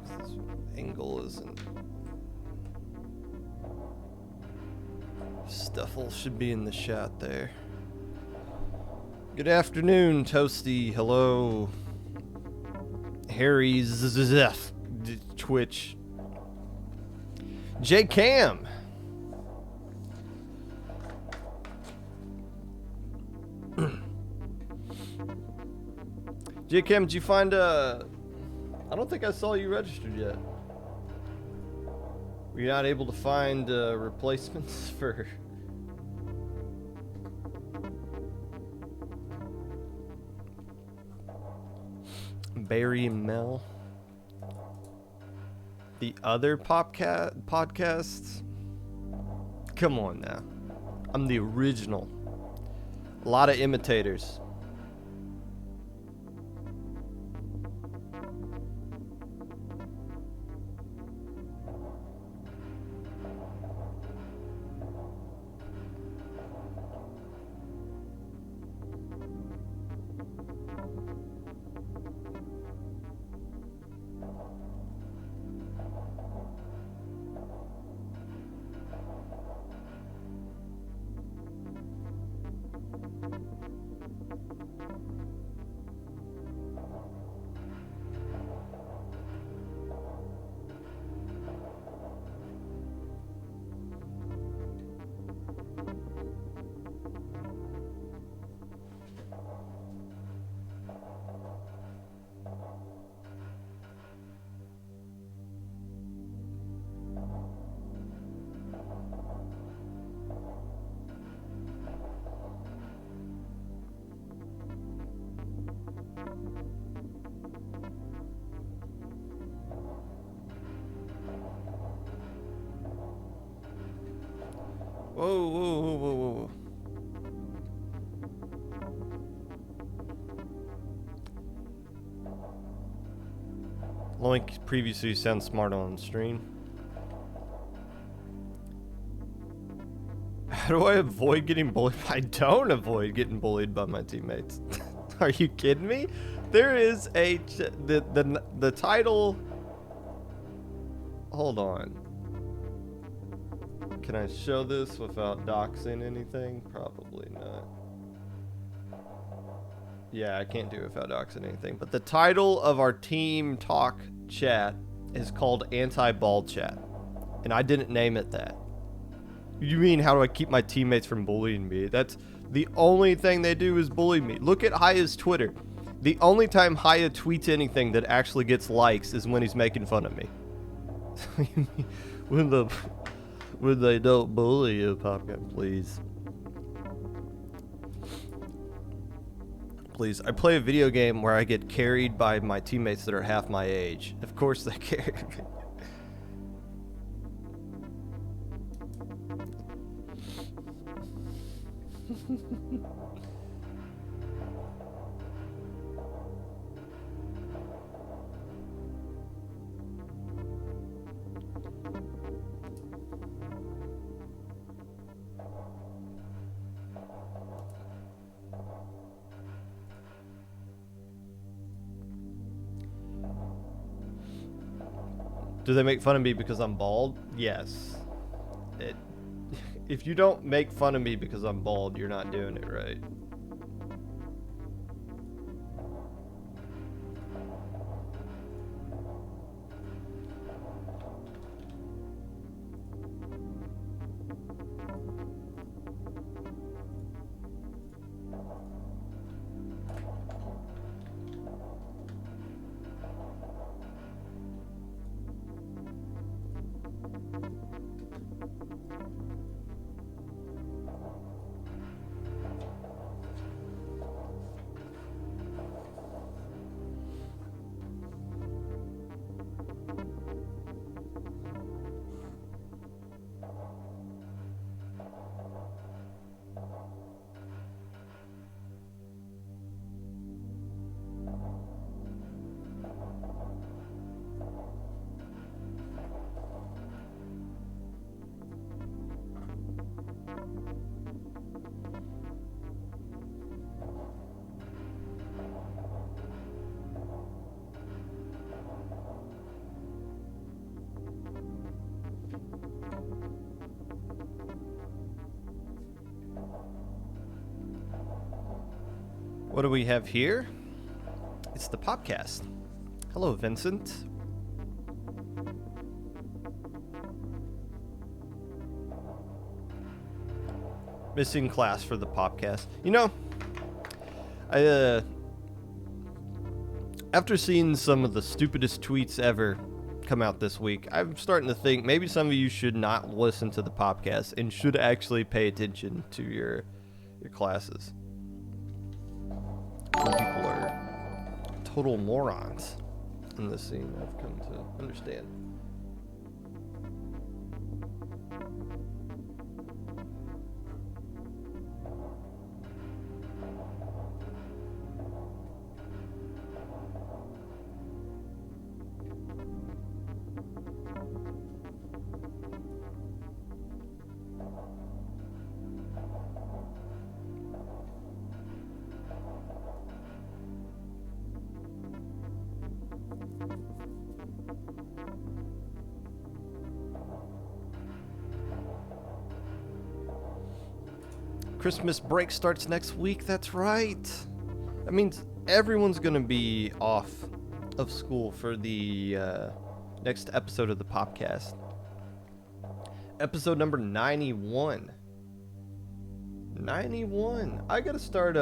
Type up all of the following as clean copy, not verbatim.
This angle isn't. Stuffle should be in the shot there. Good afternoon, Toasty. Hello. Harry Zef. Twitch. J Cam. J Cam, did you find I don't think I saw you registered yet. Were you not able to find replacements for Barry and Mel? The other podcasts? Come on now. I'm the original. A lot of imitators. Whoa. Link previously sounds smart on stream. How do I avoid getting bullied? I don't avoid getting bullied by my teammates. Are you kidding me? There is the title. Hold on. Can I show this without doxing anything? Probably not. Yeah, I can't do it without doxing anything. But the title of our team talk chat is called Anti-Bald Chat. And I didn't name it that. You mean, how do I keep my teammates from bullying me? That's the only thing they do is bully me. Look at Haya's Twitter. The only time Haya tweets anything that actually gets likes is when he's making fun of me. When they don't bully you, Popcast, please. Please. I play a video game where I get carried by my teammates that are half my age. Of course they carry me. Do they make fun of me because I'm bald? Yes. If you don't make fun of me because I'm bald, you're not doing it right. What do we have here? It's the Popcast. Hello, Vincent. Missing class for the Popcast. You know, after seeing some of the stupidest tweets ever come out this week, I'm starting to think maybe some of you should not listen to the Popcast and should actually pay attention to your classes. Some people are total morons in this scene, I've come to understand. Christmas break starts next week, that's right. That means everyone's gonna be off of school for the next episode of the Popcast. Episode number 91. 91. I gotta start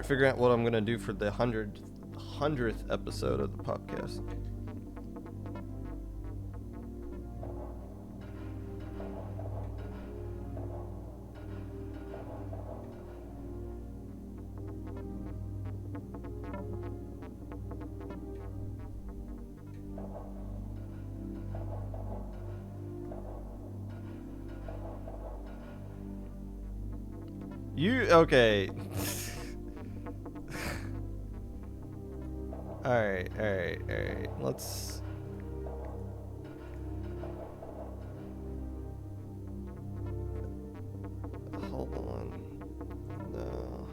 figuring out what I'm gonna do for the 100th episode of the Popcast. Okay. Alright. Let's... Hold on. No.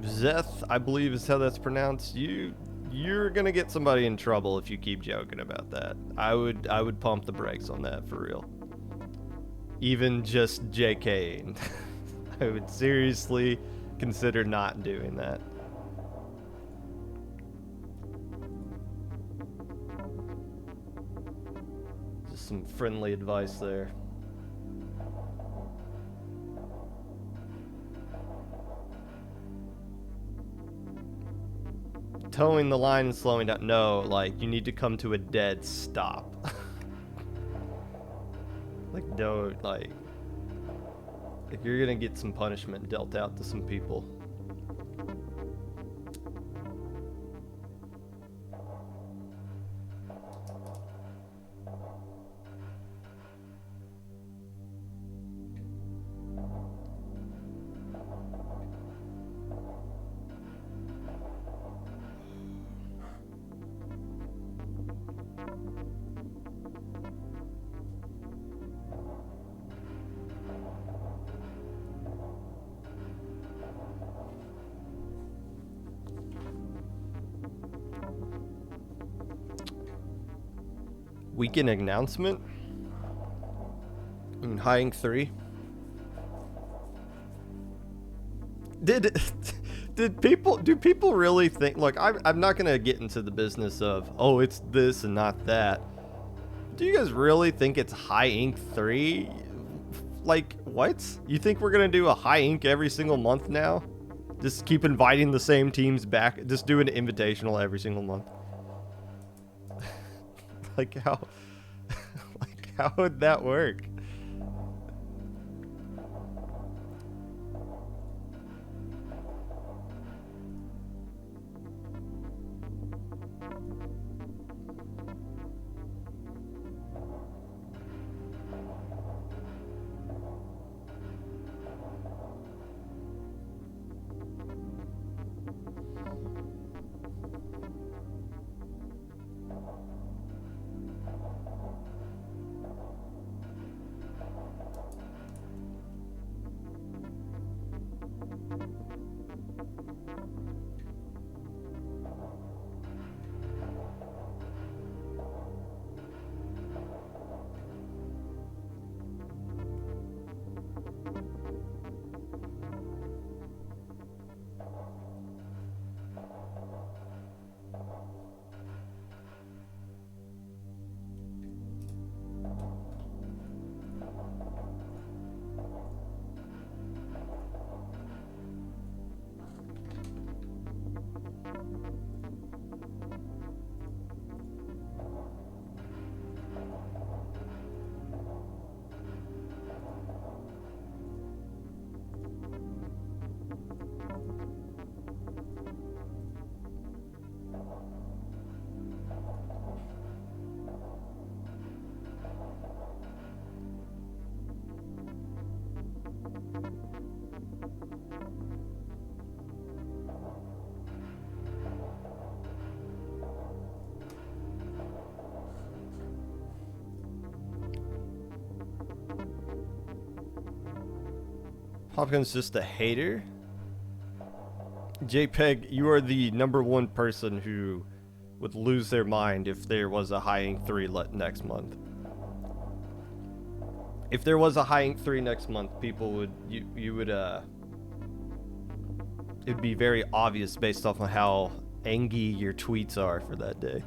Zeth, I believe is how that's pronounced. You're gonna get somebody in trouble if you keep joking about that. I would pump the brakes on that for real. Even just JKing. I would seriously consider not doing that. Just some friendly advice there. Towing the line and slowing down. No, like, you need to come to a dead stop. Like, don't, like, you're gonna get some punishment dealt out to some people. Weekend announcement in High Inc. 3. Do people really think, look, I'm not gonna get into the business of, oh, it's this and not that. Do you guys really think it's High Inc. 3? Like, what? You think we're gonna do a High Inc. every single month now? Just keep inviting the same teams back, just do an invitational every single month? Like how would that work? Popcast's just a hater? JPEG, you are the number one person who would lose their mind if there was a High Inc. 3 next month. If there was a High Inc. 3 next month, people would, it'd be very obvious based off of how angry your tweets are for that day.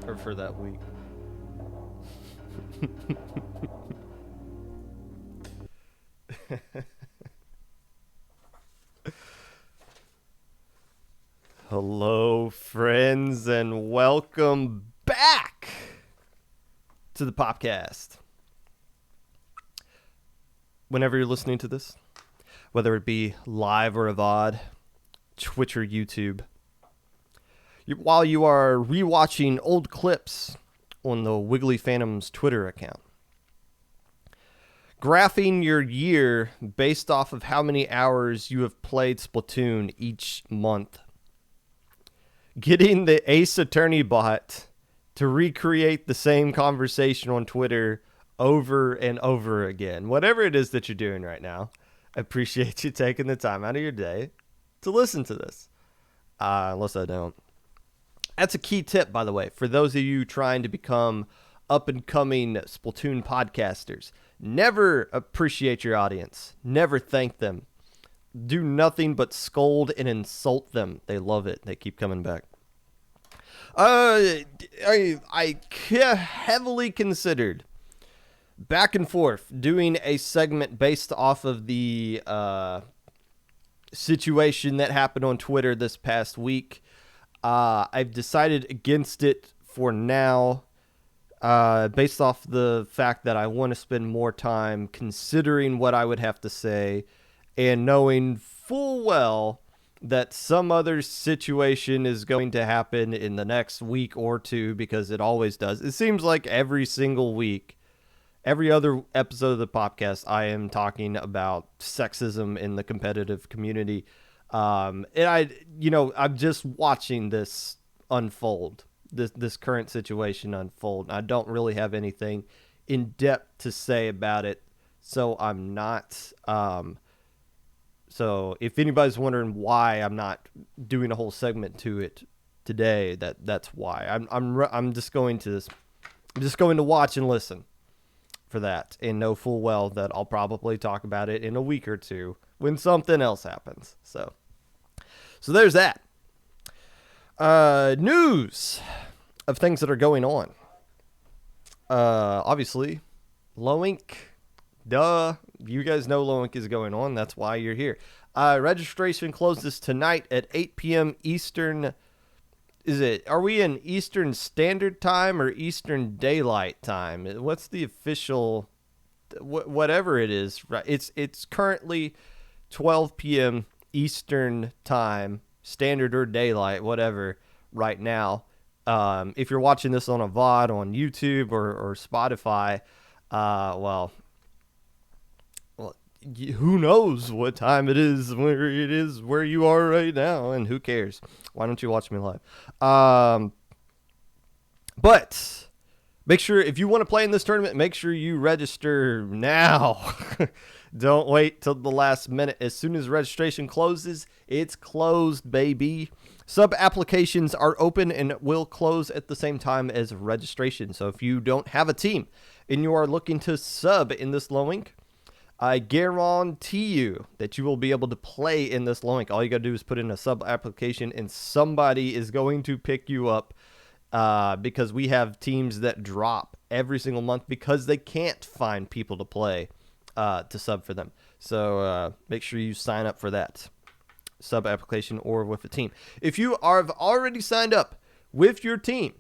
Or for that week. Hello, friends, and welcome back to the Popcast. Whenever you're listening to this, whether it be live or a VOD, Twitch or YouTube, while you are rewatching old clips on the Wiggly Phantom's Twitter account, graphing your year based off of how many hours you have played Splatoon each month, getting the Ace Attorney bot to recreate the same conversation on Twitter over and over again. Whatever it is that you're doing right now, I appreciate you taking the time out of your day to listen to this. Unless I don't. That's a key tip, by the way, for those of you trying to become up-and-coming Splatoon podcasters. Never appreciate your audience. Never thank them. Do nothing but scold and insult them. They love it. They keep coming back. I heavily considered back and forth doing a segment based off of the situation that happened on Twitter this past week. I've decided against it for now, based off the fact that I want to spend more time considering what I would have to say and knowing full well that some other situation is going to happen in the next week or two, because it always does. It seems like every single week, every other episode of the podcast, I am talking about sexism in the competitive community. And I'm just watching this unfold, this current situation unfold. I don't really have anything in depth to say about it, so I'm not. So if anybody's wondering why I'm not doing a whole segment to it today, that's why. I'm just going to watch and listen for that, and know full well that I'll probably talk about it in a week or two when something else happens. So there's that. News of things that are going on. Obviously, Low Inc. Duh. You guys know Low Inc. is going on. That's why you're here. Registration closes tonight at 8 p.m. Eastern. Are we in Eastern Standard Time or Eastern Daylight Time? What's the official, whatever it is, right? It's currently 12 p.m. Eastern Time, Standard or Daylight, whatever, right now. If you're watching this on a VOD on YouTube or Spotify, who knows what time it is where you are right now, and who cares? Why don't you watch me live? But make sure, if you want to play in this tournament, make sure you register now. Don't wait till the last minute. As soon as registration closes, it's closed, baby. Sub applications are open and will close at the same time as registration. So if you don't have a team and you are looking to sub in this Low Inc., I guarantee you that you will be able to play in this Low Inc. All you got to do is put in a sub application, and somebody is going to pick you up, because we have teams that drop every single month because they can't find people to play to sub for them. So make sure you sign up for that sub application or with a team. If you have already signed up with your team,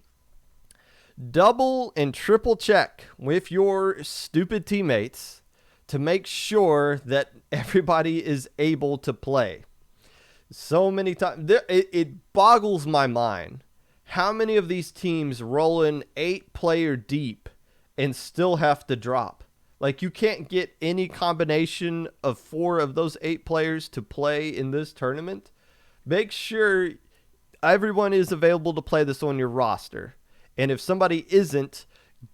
double and triple check with your stupid teammates to make sure that everybody is able to play. So many times, it boggles my mind how many of these teams roll in 8-player deep and still have to drop. Like, you can't get any combination of 4 of those 8 players to play in this tournament. Make sure everyone is available to play this on your roster. And if somebody isn't,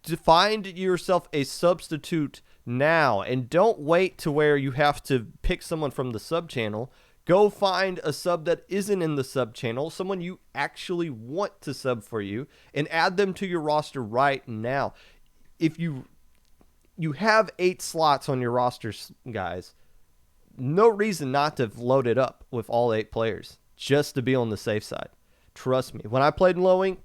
find yourself a substitute now. And don't wait to where you have to pick someone from the sub channel. Go find a sub that isn't in the sub channel, someone you actually want to sub for you, and add them to your roster right now. If you have 8 slots on your roster, guys, no reason not to load it up with all 8 players just to be on the safe side. Trust me. When I played in low ink,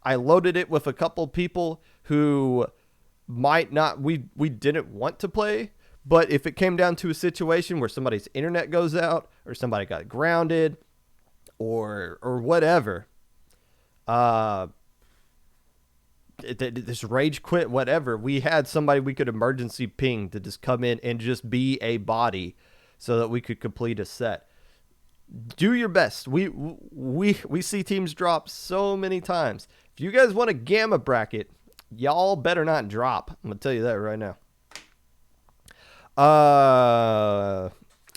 I loaded it with a couple people who might not, we didn't want to play, but if it came down to a situation where somebody's internet goes out or somebody got grounded or whatever, this rage quit, whatever, we had somebody we could emergency ping to just come in and just be a body so that we could complete a set. Do your best. We see teams drop so many times. If you guys want a gamma bracket, y'all better not drop. I'm going to tell you that right now.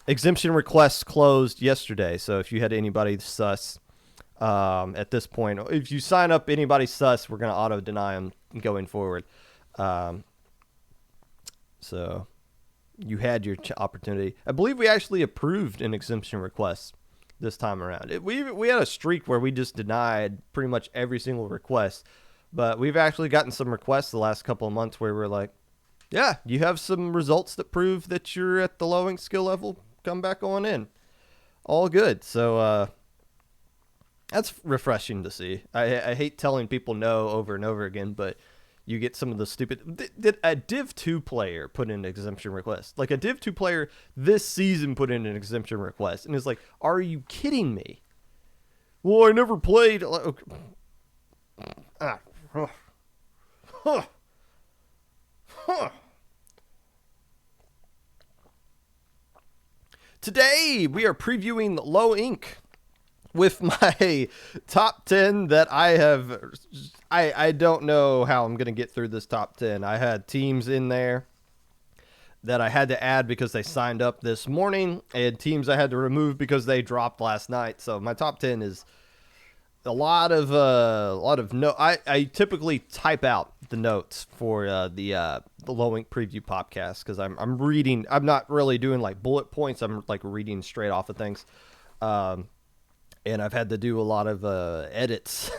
Exemption requests closed yesterday. So if you had anybody sus at this point, if you sign up anybody sus, we're going to auto deny them going forward. So you had your opportunity. I believe we actually approved an exemption request this time around. We had a streak where we just denied pretty much every single request, but we've actually gotten some requests the last couple of months where we're like, yeah, you have some results that prove that you're at the low ink skill level, come back on in. All good. So that's refreshing to see. I hate telling people no over and over again, but you get some of the stupid... Did a Div 2 player put in an exemption request? Like, a Div 2 player this season put in an exemption request. And it's like, are you kidding me? Well, I never played... Today, we are previewing Low Ink with my top 10 that I have... I don't know how I'm going to get through this top 10. I had teams in there that I had to add because they signed up this morning, and teams I had to remove because they dropped last night. So my top 10 is a lot of no. I typically type out the notes for the Low Ink preview podcast because I'm reading. I'm not really doing like bullet points. I'm like reading straight off of things, and I've had to do a lot of edits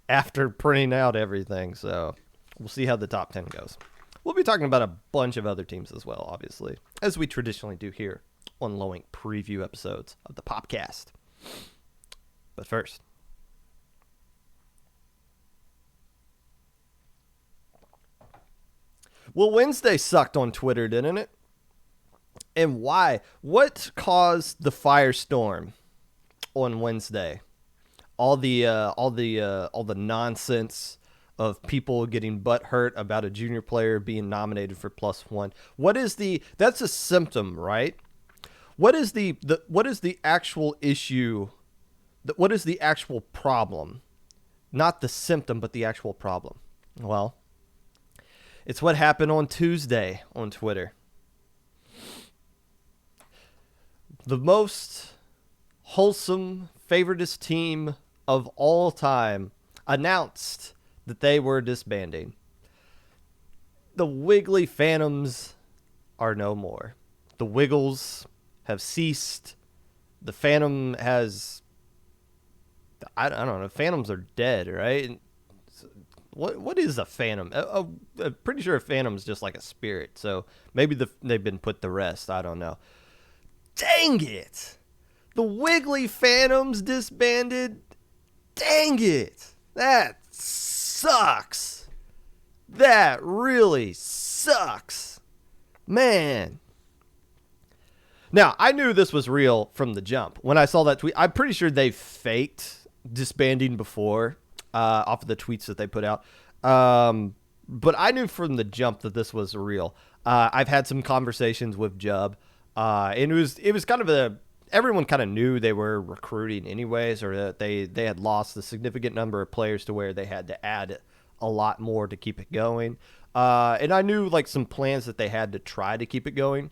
after printing out everything. So we'll see how the top 10 goes. We'll be talking about a bunch of other teams as well, obviously, as we traditionally do here on Low Ink preview episodes of the Popcast. But first, well, Wednesday sucked on Twitter, didn't it? And why? What caused the firestorm on Wednesday? All the nonsense of people getting butthurt about a junior player being nominated for +1. That's a symptom, right? What is the actual issue? What is the actual problem? Not the symptom, but the actual problem. Well, it's what happened on Tuesday on Twitter. The most wholesome, favoritist team of all time announced that they were disbanding. The Wiggly Phantoms are no more. The Wiggles have ceased. The Phantom has... I don't know. Phantoms are dead, right? What is a Phantom? I'm pretty sure a Phantom's just like a spirit. So maybe they've been put to rest. I don't know. Dang it! The Wiggly Phantoms disbanded. Dang it! That sucks. That really sucks. Man. Now, I knew this was real from the jump. When I saw that tweet, I'm pretty sure they faked disbanding before off of the tweets that they put out. But I knew from the jump that this was real. I've had some conversations with Jub, and it was kind of everyone kind of knew they were recruiting anyways, or that they had lost a significant number of players to where they had to add a lot more to keep it going. And I knew like some plans that they had to try to keep it going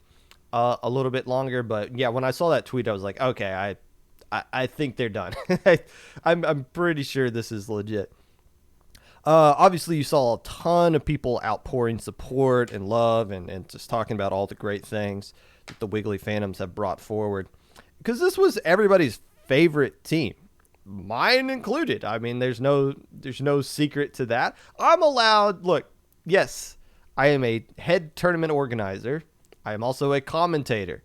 a little bit longer. But yeah, when I saw that tweet, I was like, okay, I think they're done. I'm pretty sure this is legit. Obviously, you saw a ton of people outpouring support and love and just talking about all the great things that the Wiggly Phantoms have brought forward. Because this was everybody's favorite team, mine included. I mean, there's no secret to that. I'm allowed. Look, yes, I am a head tournament organizer. I am also a commentator.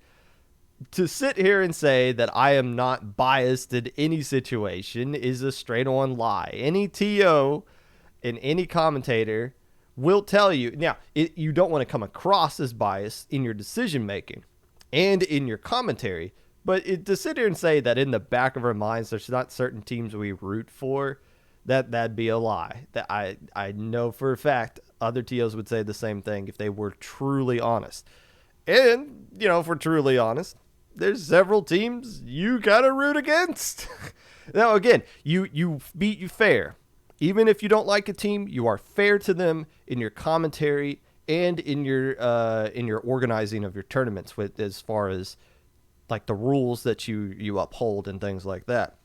To sit here and say that I am not biased in any situation is a straight on lie. Any TO and any commentator will tell you. Now, you don't want to come across as biased in your decision making and in your commentary, but to sit here and say that in the back of our minds there's not certain teams we root for, that'd be a lie. That I know for a fact other TOs would say the same thing if they were truly honest. And, if we're truly honest, there's several teams you gotta root against. Now, again, you fair. Even if you don't like a team, you are fair to them in your commentary and in your organizing of your tournaments, with as far as like the rules that you uphold and things like that.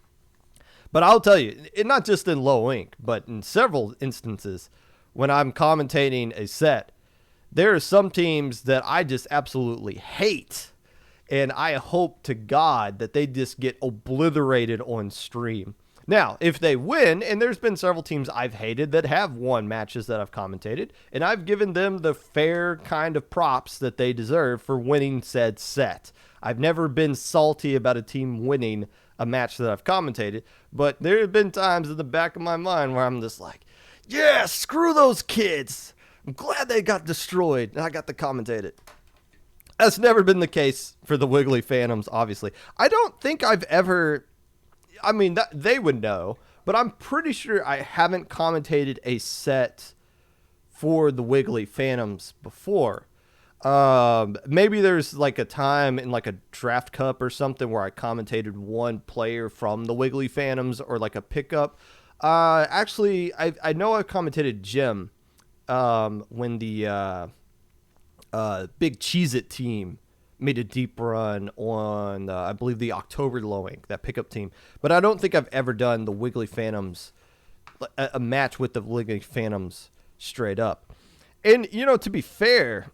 But I'll tell you, not just in low ink, but in several instances when I'm commentating a set, there are some teams that I just absolutely hate. And I hope to God that they just get obliterated on stream. Now, if they win, and there's been several teams I've hated that have won matches that I've commentated, and I've given them the fair kind of props that they deserve for winning said set. I've never been salty about a team winning a match that I've commentated, but there have been times in the back of my mind where I'm just like, yeah, screw those kids. I'm glad they got destroyed, and I got to commentate it. That's never been the case for the Wiggly Phantoms, obviously. I don't think I've ever... I mean, they would know, but I'm pretty sure I haven't commentated a set for the Wiggly Phantoms before. Maybe there's like a time in like a draft cup or something where I commentated one player from the Wiggly Phantoms, or like a pickup. Actually, I know I've commentated Jim when the big Cheez-It team made a deep run on, I believe, the October Low Ink, that pickup team. But I don't think I've ever done the Wiggly Phantoms, a match with the Wiggly Phantoms straight up. And, to be fair,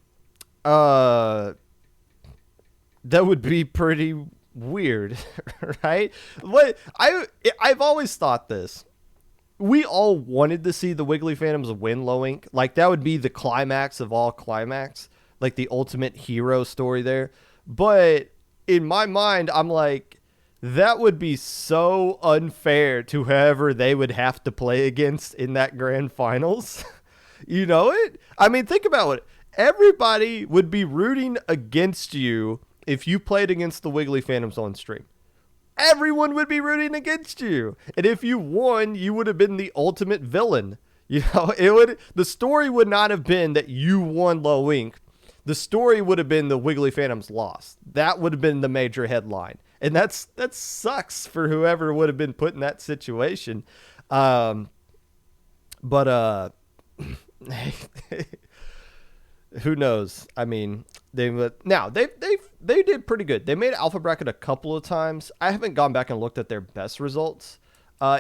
that would be pretty weird, right? What I've always thought this. We all wanted to see the Wiggly Phantoms win Low Ink. Like, that would be the climax of all climax. Like the ultimate hero story there. But in my mind, I'm like, that would be so unfair to whoever they would have to play against in that grand finals. You know it? I mean, think about it. Everybody would be rooting against you if you played against the Wiggly Phantoms on stream. Everyone would be rooting against you. And if you won, you would have been the ultimate villain. The story would not have been that you won Low Ink. The story would have been the Wiggly Phantoms lost. That would have been the major headline. And that sucks for whoever would have been put in that situation. But who knows? I mean, they did pretty good. They made Alpha Bracket a couple of times. I haven't gone back and looked at their best results.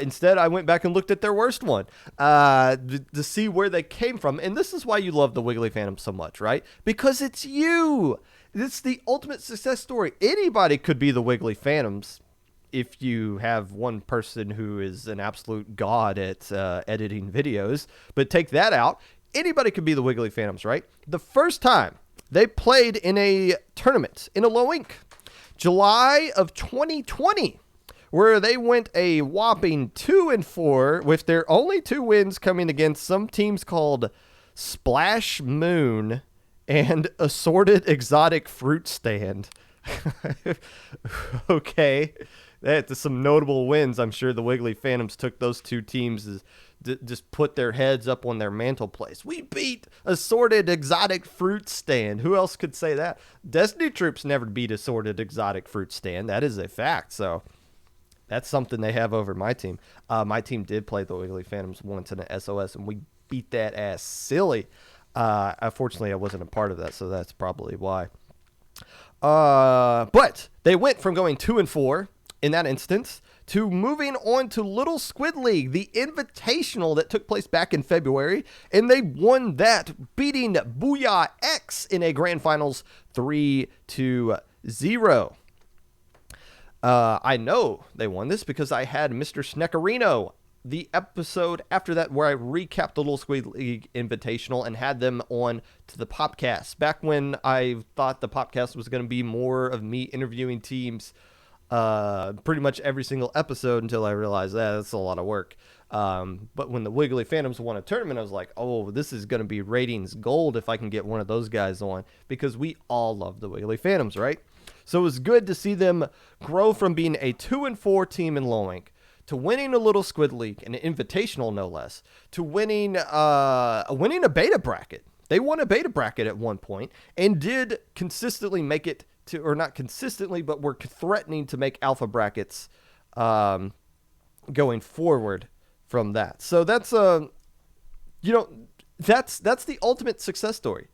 Instead, I went back and looked at their worst one to see where they came from. And this is why you love the Wiggly Phantom so much, right? Because it's you. It's the ultimate success story. Anybody could be the Wiggly Phantoms if you have one person who is an absolute god at editing videos. But take that out. Anybody could be the Wiggly Phantoms, right? The first time they played in a tournament in a Low Ink, July of 2020. Where they went a whopping 2-4 with their only 2 wins coming against some teams called Splash Moon and Assorted Exotic Fruit Stand. Okay, that's some notable wins. I'm sure the Wiggly Phantoms took those 2 teams just put their heads up on their mantelpiece. We beat Assorted Exotic Fruit Stand. Who else could say that? Destiny Troops never beat Assorted Exotic Fruit Stand. That is a fact. So that's something they have over my team. My team did play the Wiggly Phantoms once in an SOS, and we beat that ass silly. Unfortunately, I wasn't a part of that, so that's probably why. But they went from going 2-4 in that instance to moving on to Little Squid League, the invitational that took place back in February, and they won that, beating Booyah X in a grand finals 3-0. I know they won this because I had Mr. Sneckerino, the episode after that where I recapped the Little Squid League Invitational and had them on to the Popcast. Back when I thought the Popcast was going to be more of me interviewing teams pretty much every single episode until I realized that's a lot of work. But when the Wiggly Phantoms won a tournament, I was like, oh, this is going to be ratings gold if I can get one of those guys on, because we all love the Wiggly Phantoms, right? So it was good to see them grow from being a 2-4 team in Lowink to winning a Little Squid League, an invitational no less, to winning a beta bracket. They won a beta bracket at one point and did consistently make it to, or not consistently, but were threatening to make alpha brackets going forward from that. So that's that's the ultimate success story.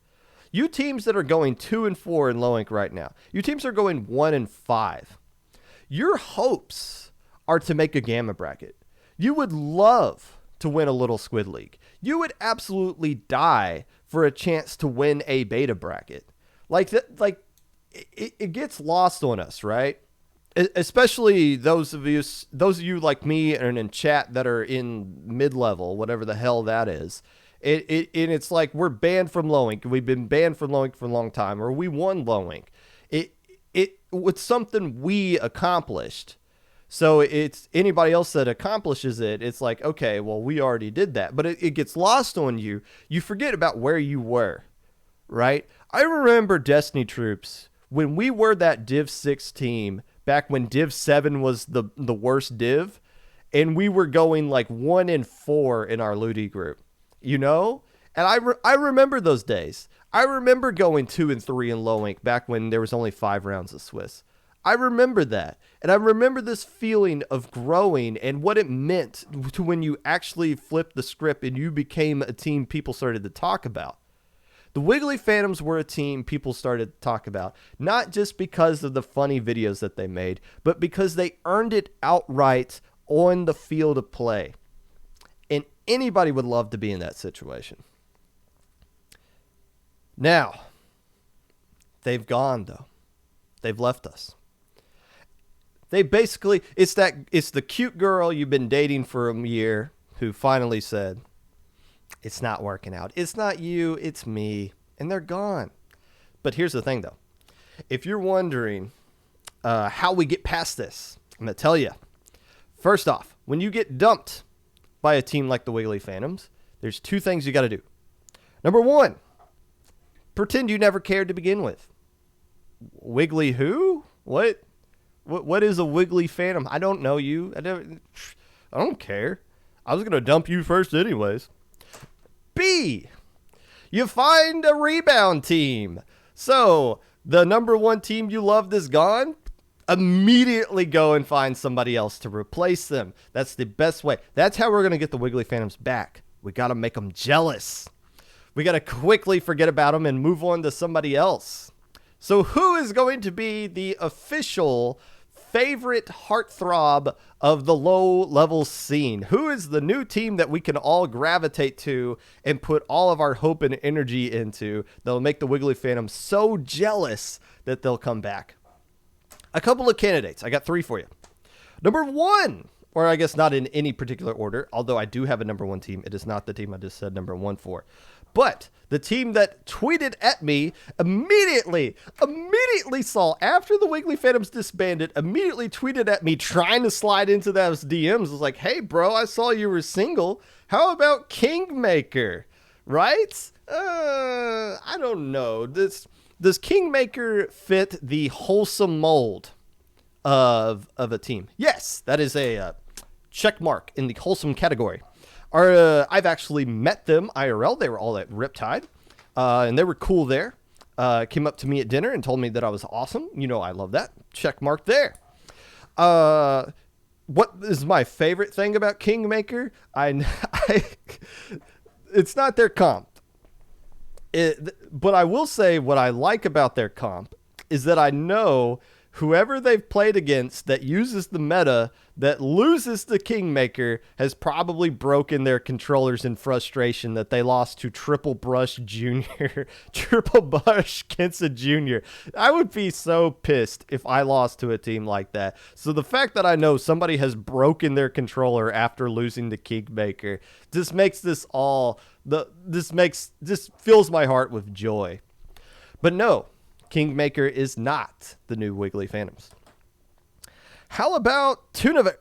You teams that are going 2-4 in Lowink right now, you teams are going 1-5. Your hopes are to make a gamma bracket. You would love to win a Little Squid League. You would absolutely die for a chance to win a beta bracket. It gets lost on us, right? Especially those of you like me and in chat that are in mid-level, whatever the hell that is. It's like we're banned from Lowink. We've been banned from Lowink for a long time, or we won Lowink. It was something we accomplished. So it's anybody else that accomplishes it, it's like, okay, well, we already did that. But it gets lost on you. You forget about where you were, right? I remember Destiny Troops, when we were that Div 6 team, back when Div 7 was the worst div, and we were going like 1-4 in our Ludi group, you know? And I remember those days. I remember going 2-3 in Lowink back when there was only 5 rounds of Swiss. I remember that. And I remember this feeling of growing and what it meant to when you actually flipped the script and you became a team people started to talk about. The Wiggly Phantoms were a team people started to talk about, not just because of the funny videos that they made, but because they earned it outright on the field of play. And anybody would love to be in that situation. Now, they've gone, though. They've left us. They basically, it's the cute girl you've been dating for a year who finally said, it's not working out. It's not you, it's me. And they're gone. But here's the thing, though. If you're wondering how we get past this, I'm going to tell you. First off, when you get dumped by a team like the Wiggly Phantoms, there's 2 things you got to do. Number 1, pretend you never cared to begin with. Wiggly who? What is a Wiggly Phantom? I don't know you. I don't care. I was going to dump you first anyways. B, you find a rebound team. So the number 1 team you loved is gone. Immediately go and find somebody else to replace them. That's the best way. That's how we're going to get the Wiggly Phantoms back. We got to make them jealous. We got to quickly forget about them and move on to somebody else. So who is going to be the official favorite heartthrob of the low-level scene? Who is the new team that we can all gravitate to and put all of our hope and energy into that'll make the Wiggly Phantoms so jealous that they'll come back? A couple of candidates. I got 3 for you. Number 1, or I guess not in any particular order, although I do have a number 1 team. It is not the team I just said number 1 for. But the team that tweeted at me immediately saw after the Wiggly Phantoms disbanded, immediately tweeted at me trying to slide into those DMs. Was like, hey, bro, I saw you were single. How about Kingmaker? Right? I don't know. Does Kingmaker fit the wholesome mold of a team? Yes, that is a check mark in the wholesome category. I've actually met them IRL. They were all at Riptide, and they were cool there. Came up to me at dinner and told me that I was awesome. You know, I love that. Check mark there. What is my favorite thing about Kingmaker? It's not their comp. But I will say what I like about their comp is that I know whoever they've played against that uses the meta that loses to Kingmaker has probably broken their controllers in frustration that they lost to Triple Brush Jr. Triple Brush Kensa Jr. I would be so pissed if I lost to a team like that. So the fact that I know somebody has broken their controller after losing to Kingmaker just makes this fills my heart with joy. But no, Kingmaker is not the new Wiggly Phantoms. How about Helicon?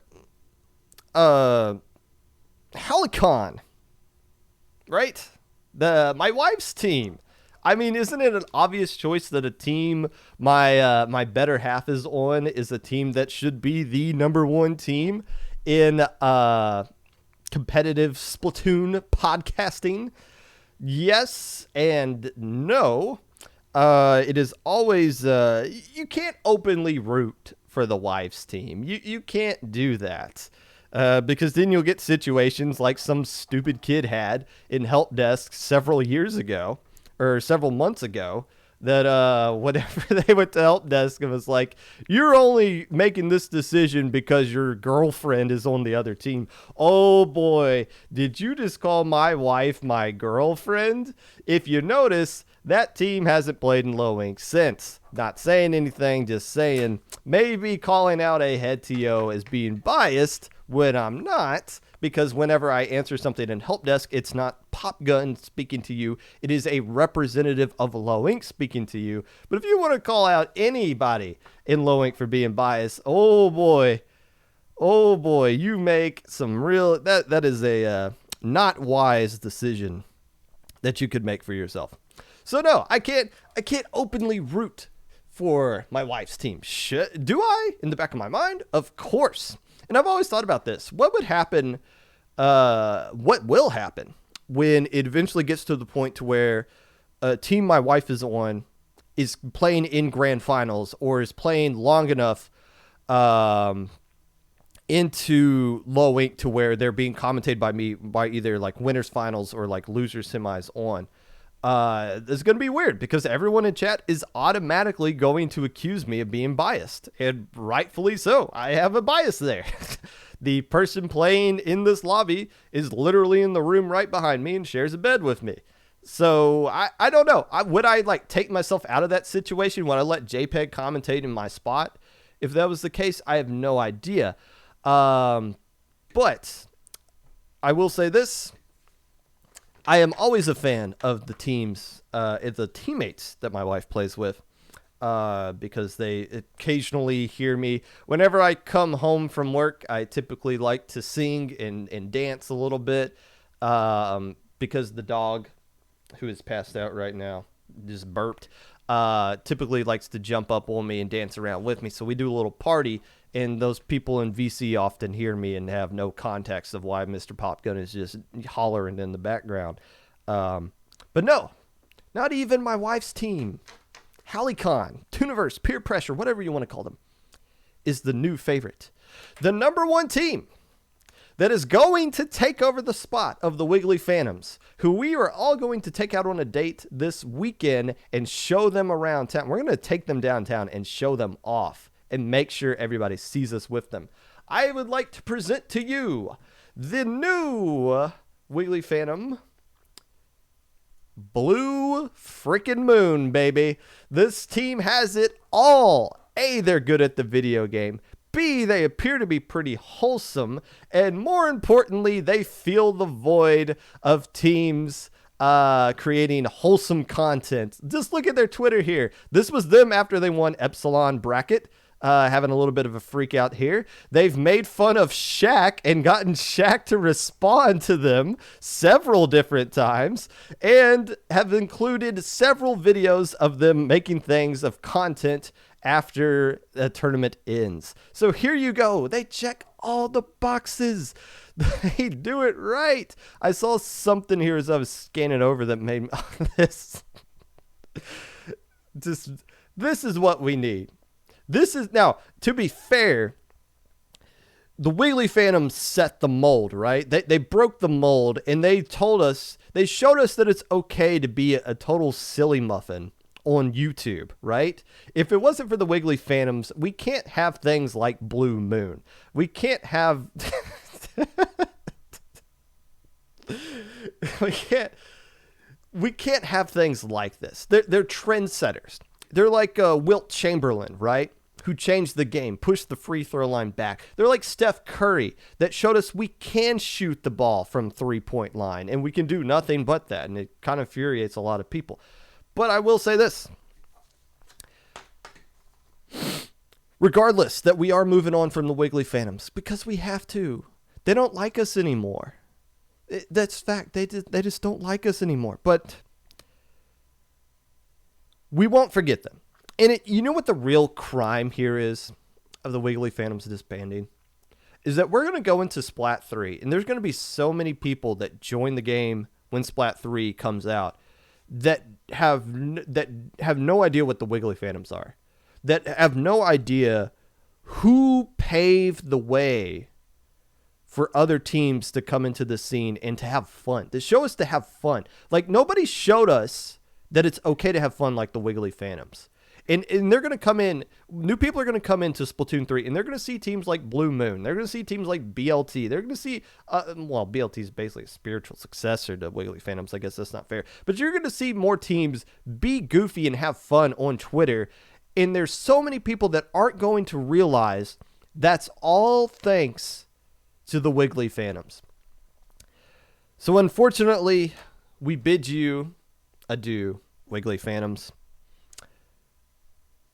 Right? My wife's team. I mean, isn't it an obvious choice that a team my better half is on is a team that should be the number one team in competitive Splatoon podcasting? Yes and no. It is always, you can't openly root for the wife's team. You can't do that. Because then you'll get situations like some stupid kid had in help desk several years ago or several months ago that, whenever they went to help desk and was like, you're only making this decision because your girlfriend is on the other team. Oh boy, did you just call my wife my girlfriend? If you notice, that team hasn't played in low ink since. Not saying anything, just saying maybe calling out a head TO as being biased when I'm not, because whenever I answer something in help desk, it's not Popgun speaking to you. It is a representative of low ink speaking to you. But if you want to call out anybody in low ink for being biased, oh boy, you make some real, that is a not wise decision that you could make for yourself. So no, I can't openly root for my wife's team. Do I? In the back of my mind? Of course. And I've always thought about this. What would happen, what will happen when it eventually gets to the point to where a team my wife is on is playing in grand finals or is playing long enough into low ink to where they're being commentated by me by either like winners finals or like losers semis on. This is going to be weird because everyone in chat is automatically going to accuse me of being biased, and rightfully so. I have a bias there. The person playing in this lobby is literally in the room right behind me and shares a bed with me. So I don't know. Would I like take myself out of that situation? Would I let JPEG commentate in my spot? If that was the case, I have no idea. But I will say this. I am always a fan of the teams, the teammates that my wife plays with, because they occasionally hear me. Whenever I come home from work, I typically like to sing and dance a little bit, because the dog, who is passed out right now, just burped, typically likes to jump up on me and dance around with me. So we do a little party, and those people in VC often hear me and have no context of why Mr. Popgun is just hollering in the background. But no, not even my wife's team, Halicon, Tooniverse, Peer Pressure, whatever you want to call them, is the new favorite. The number one team that is going to take over the spot of the Wiggly Phantoms, who we are all going to take out on a date this weekend and show them around town. We're going to take them downtown and show them off and make sure everybody sees us with them. I would like to present to you the new Wiggly Phantom, Blue Frickin' Moon, baby. This team has it all. A, they're good at the video game. B, they appear to be pretty wholesome. And more importantly, they fill the void of teams creating wholesome content. Just look at their Twitter here. This was them after they won Epsilon Bracket. Having a little bit of a freak out here. They've made fun of Shaq and gotten Shaq to respond to them several different times, and have included several videos of them making things of content after the tournament ends. So here you go. They check all the boxes. They do it right. I saw something here as I was scanning over that made this. This is what we need. This is, now, to be fair, the Wiggly Phantoms set the mold, right? They broke the mold, and they showed us that it's okay to be a total silly muffin on YouTube, right? If it wasn't for the Wiggly Phantoms, we can't have things like Blue Moon. We can't have we can't have things like this. They're trendsetters. They're like Wilt Chamberlain, right? Who changed the game, pushed the free throw line back. They're like Steph Curry that showed us we can shoot the ball from 3-point line and we can do nothing but that. And it kind of infuriates a lot of people. But I will say this. Regardless that we are moving on from the Wiggly Phantoms because we have to. They don't like us anymore. That's fact. They just don't like us anymore. But we won't forget them. And you know what the real crime here is of the Wiggly Phantoms disbanding? Is that we're going to go into Splat 3, and there's going to be so many people that join the game when Splat 3 comes out that have no idea what the Wiggly Phantoms are, that have no idea who paved the way for other teams to come into the scene and to have fun. To show us to have fun. Like, nobody showed us that it's okay to have fun like the Wiggly Phantoms. And they're going to come in, new people are going to come into Splatoon 3, and they're going to see teams like Blue Moon. They're going to see teams like BLT. They're going to see, BLT is basically a spiritual successor to Wiggly Phantoms. I guess that's not fair. But you're going to see more teams be goofy and have fun on Twitter. And there's so many people that aren't going to realize that's all thanks to the Wiggly Phantoms. So unfortunately, we bid you adieu, Wiggly Phantoms.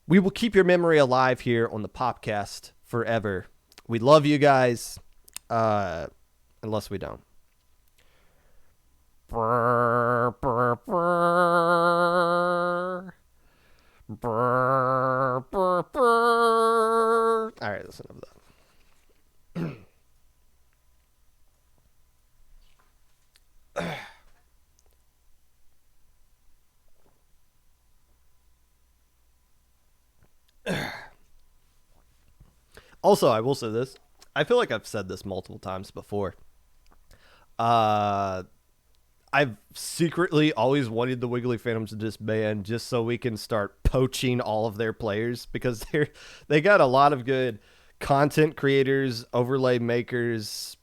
We will keep your memory alive here on the Popcast forever. We love you guys, unless we don't. Brr, brr, brr. Brr, brr, brr. All right, listen to that. Also, I will say this. I feel like I've said this multiple times before. I've secretly always wanted the Wiggly Phantoms to disband just so we can start poaching all of their players because they got a lot of good content creators, overlay makers,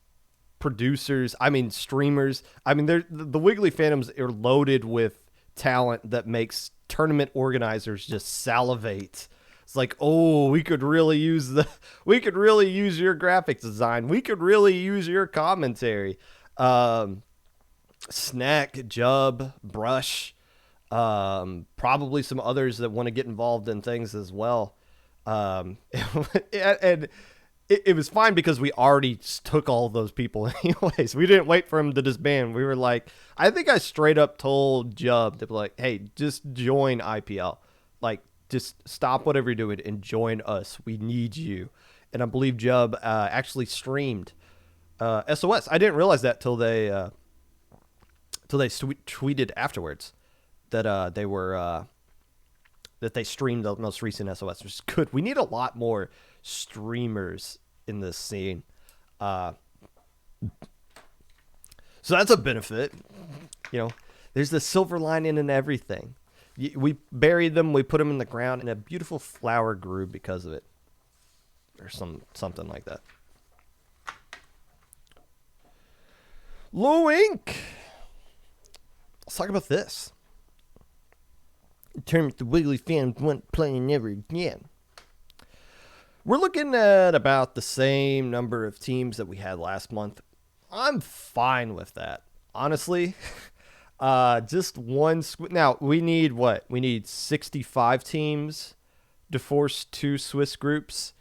producers, streamers. The Wiggly Phantoms are loaded with talent that makes tournament organizers just salivate. It's like, oh, we could really use your graphics design. We could really use your commentary. Snack, Jub, Brush, probably some others that want to get involved in things as well. And it was fine because we already took all those people anyways. We didn't wait for them to disband. We were like, I think I straight up told Jub to be like, hey, just join IPL. Like, just stop whatever you're doing and join us. We need you. And I believe Jub actually streamed SOS. I didn't realize that till they tweeted afterwards that they streamed the most recent SOS, which is good. We need a lot more streamers in this scene. So that's a benefit. There's the silver lining in everything. We buried them, we put them in the ground, and a beautiful flower grew because of it. Or something like that. Low Ink! Let's talk about this. The tournament the Wiggly Phantoms went playing never again. We're looking at about the same number of teams that we had last month. I'm fine with that, honestly. Just one. Now, we need what? We need 65 teams to force 2 Swiss groups.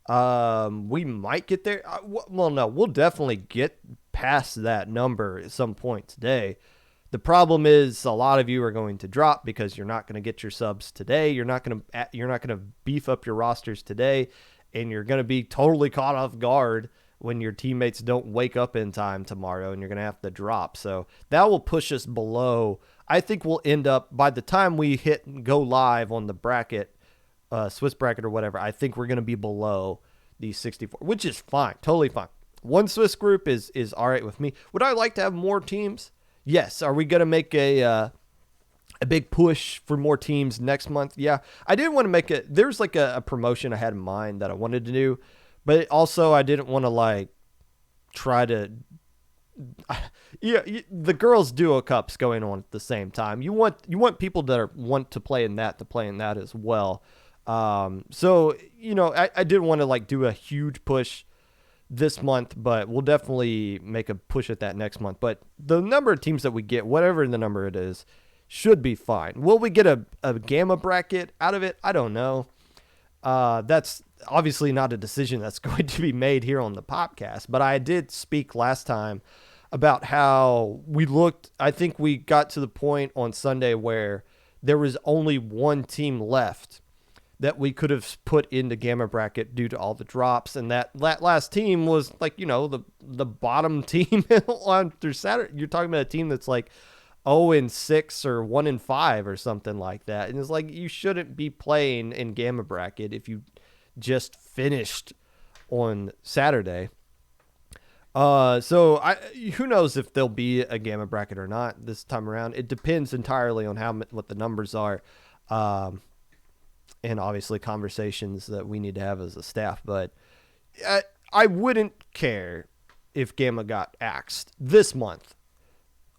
We might get there. Well, no, we'll definitely get past that number at some point today. The problem is a lot of you are going to drop because you're not going to get your subs today. You're not going to beef up your rosters today, and you're going to be totally caught off guard when your teammates don't wake up in time tomorrow, and you're going to have to drop. So that will push us below. I think we'll end up, by the time we hit go live on the bracket, Swiss bracket or whatever, I think we're going to be below these 64, which is fine, totally fine. One Swiss group is all right with me. Would I like to have more teams? Yes. Are we going to make a a big push for more teams next month. Yeah, I didn't want to make it. There's like a promotion I had in mind that I wanted to do, but also I didn't want to like try to. Yeah, the girls duo cups going on at the same time. You want people that want to play in that as well. So I didn't want to like do a huge push this month, but we'll definitely make a push at that next month. But the number of teams that we get, whatever the number it is, should be fine. Will we get a gamma bracket out of it? I don't know. That's obviously not a decision that's going to be made here on the Popcast, but I did speak last time about how we looked. I think we got to the point on Sunday where there was only one team left that we could have put into gamma bracket due to all the drops, and that last team was like the bottom team on through Saturday. You're talking about a team that's like 0-6 or 1-5 or something like that, and it's like you shouldn't be playing in gamma bracket if you just finished on Saturday. So who knows if there'll be a gamma bracket or not this time around. It depends entirely on what the numbers are. And obviously conversations that we need to have as a staff, but I wouldn't care if gamma got axed this month.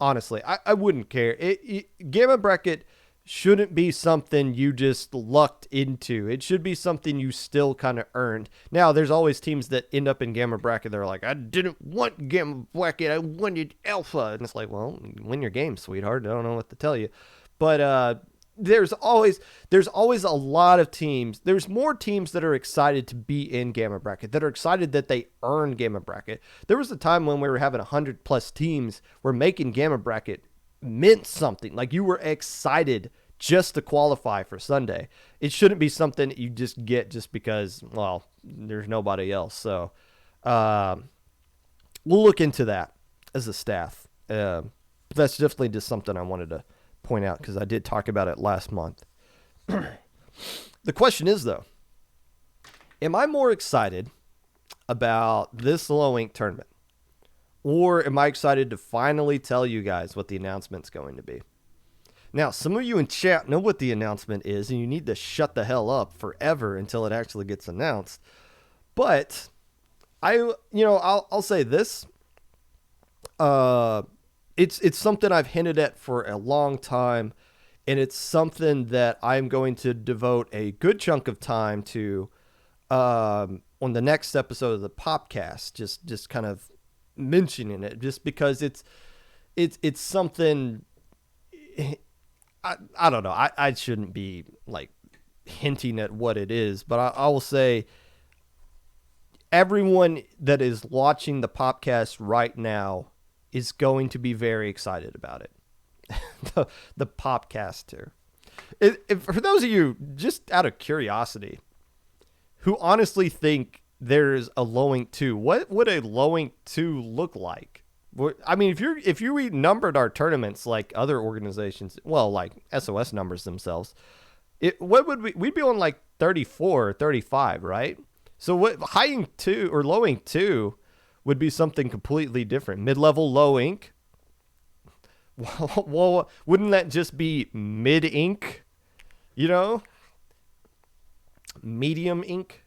Honestly, I wouldn't care. Gamma bracket shouldn't be something you just lucked into. It should be something you still kind of earned. Now, there's always teams that end up in gamma bracket. They're like, I didn't want gamma bracket. I wanted alpha. And it's like, well, win your game, sweetheart. I don't know what to tell you. But there's always a lot of teams. There's more teams that are excited to be in gamma bracket, that are excited that they earn gamma bracket. There was a time when we were having 100+ teams where making gamma bracket meant something. Like you were excited just to qualify for Sunday. It shouldn't be something that you just get just because, well, there's nobody else. So we'll look into that as a staff. That's definitely just something I wanted to point out because I did talk about it last month. The question is, though, am I more excited about this low ink tournament, or am I excited to finally tell you guys what the announcement's going to be? Now, some of you in chat know what the announcement is, and you need to shut the hell up forever until it actually gets announced. But I'll say this. It's something I've hinted at for a long time, and it's something that I'm going to devote a good chunk of time to on the next episode of the Popcast. Just kind of mentioning it, just because it's something. I don't know. I shouldn't be like hinting at what it is, but I will say everyone that is watching the Popcast right now is going to be very excited about it. the Popcast too. For those of you, just out of curiosity, who honestly think there's a low ink 2, what would a low ink 2 look like? I mean, if you renumbered our tournaments like other organizations, well, like SOS numbers themselves, what would we'd be on like 34 or 35, right? So what high ink 2 or low ink 2 would be something completely different. Mid-level low ink. Well, wouldn't that just be mid ink? Medium ink.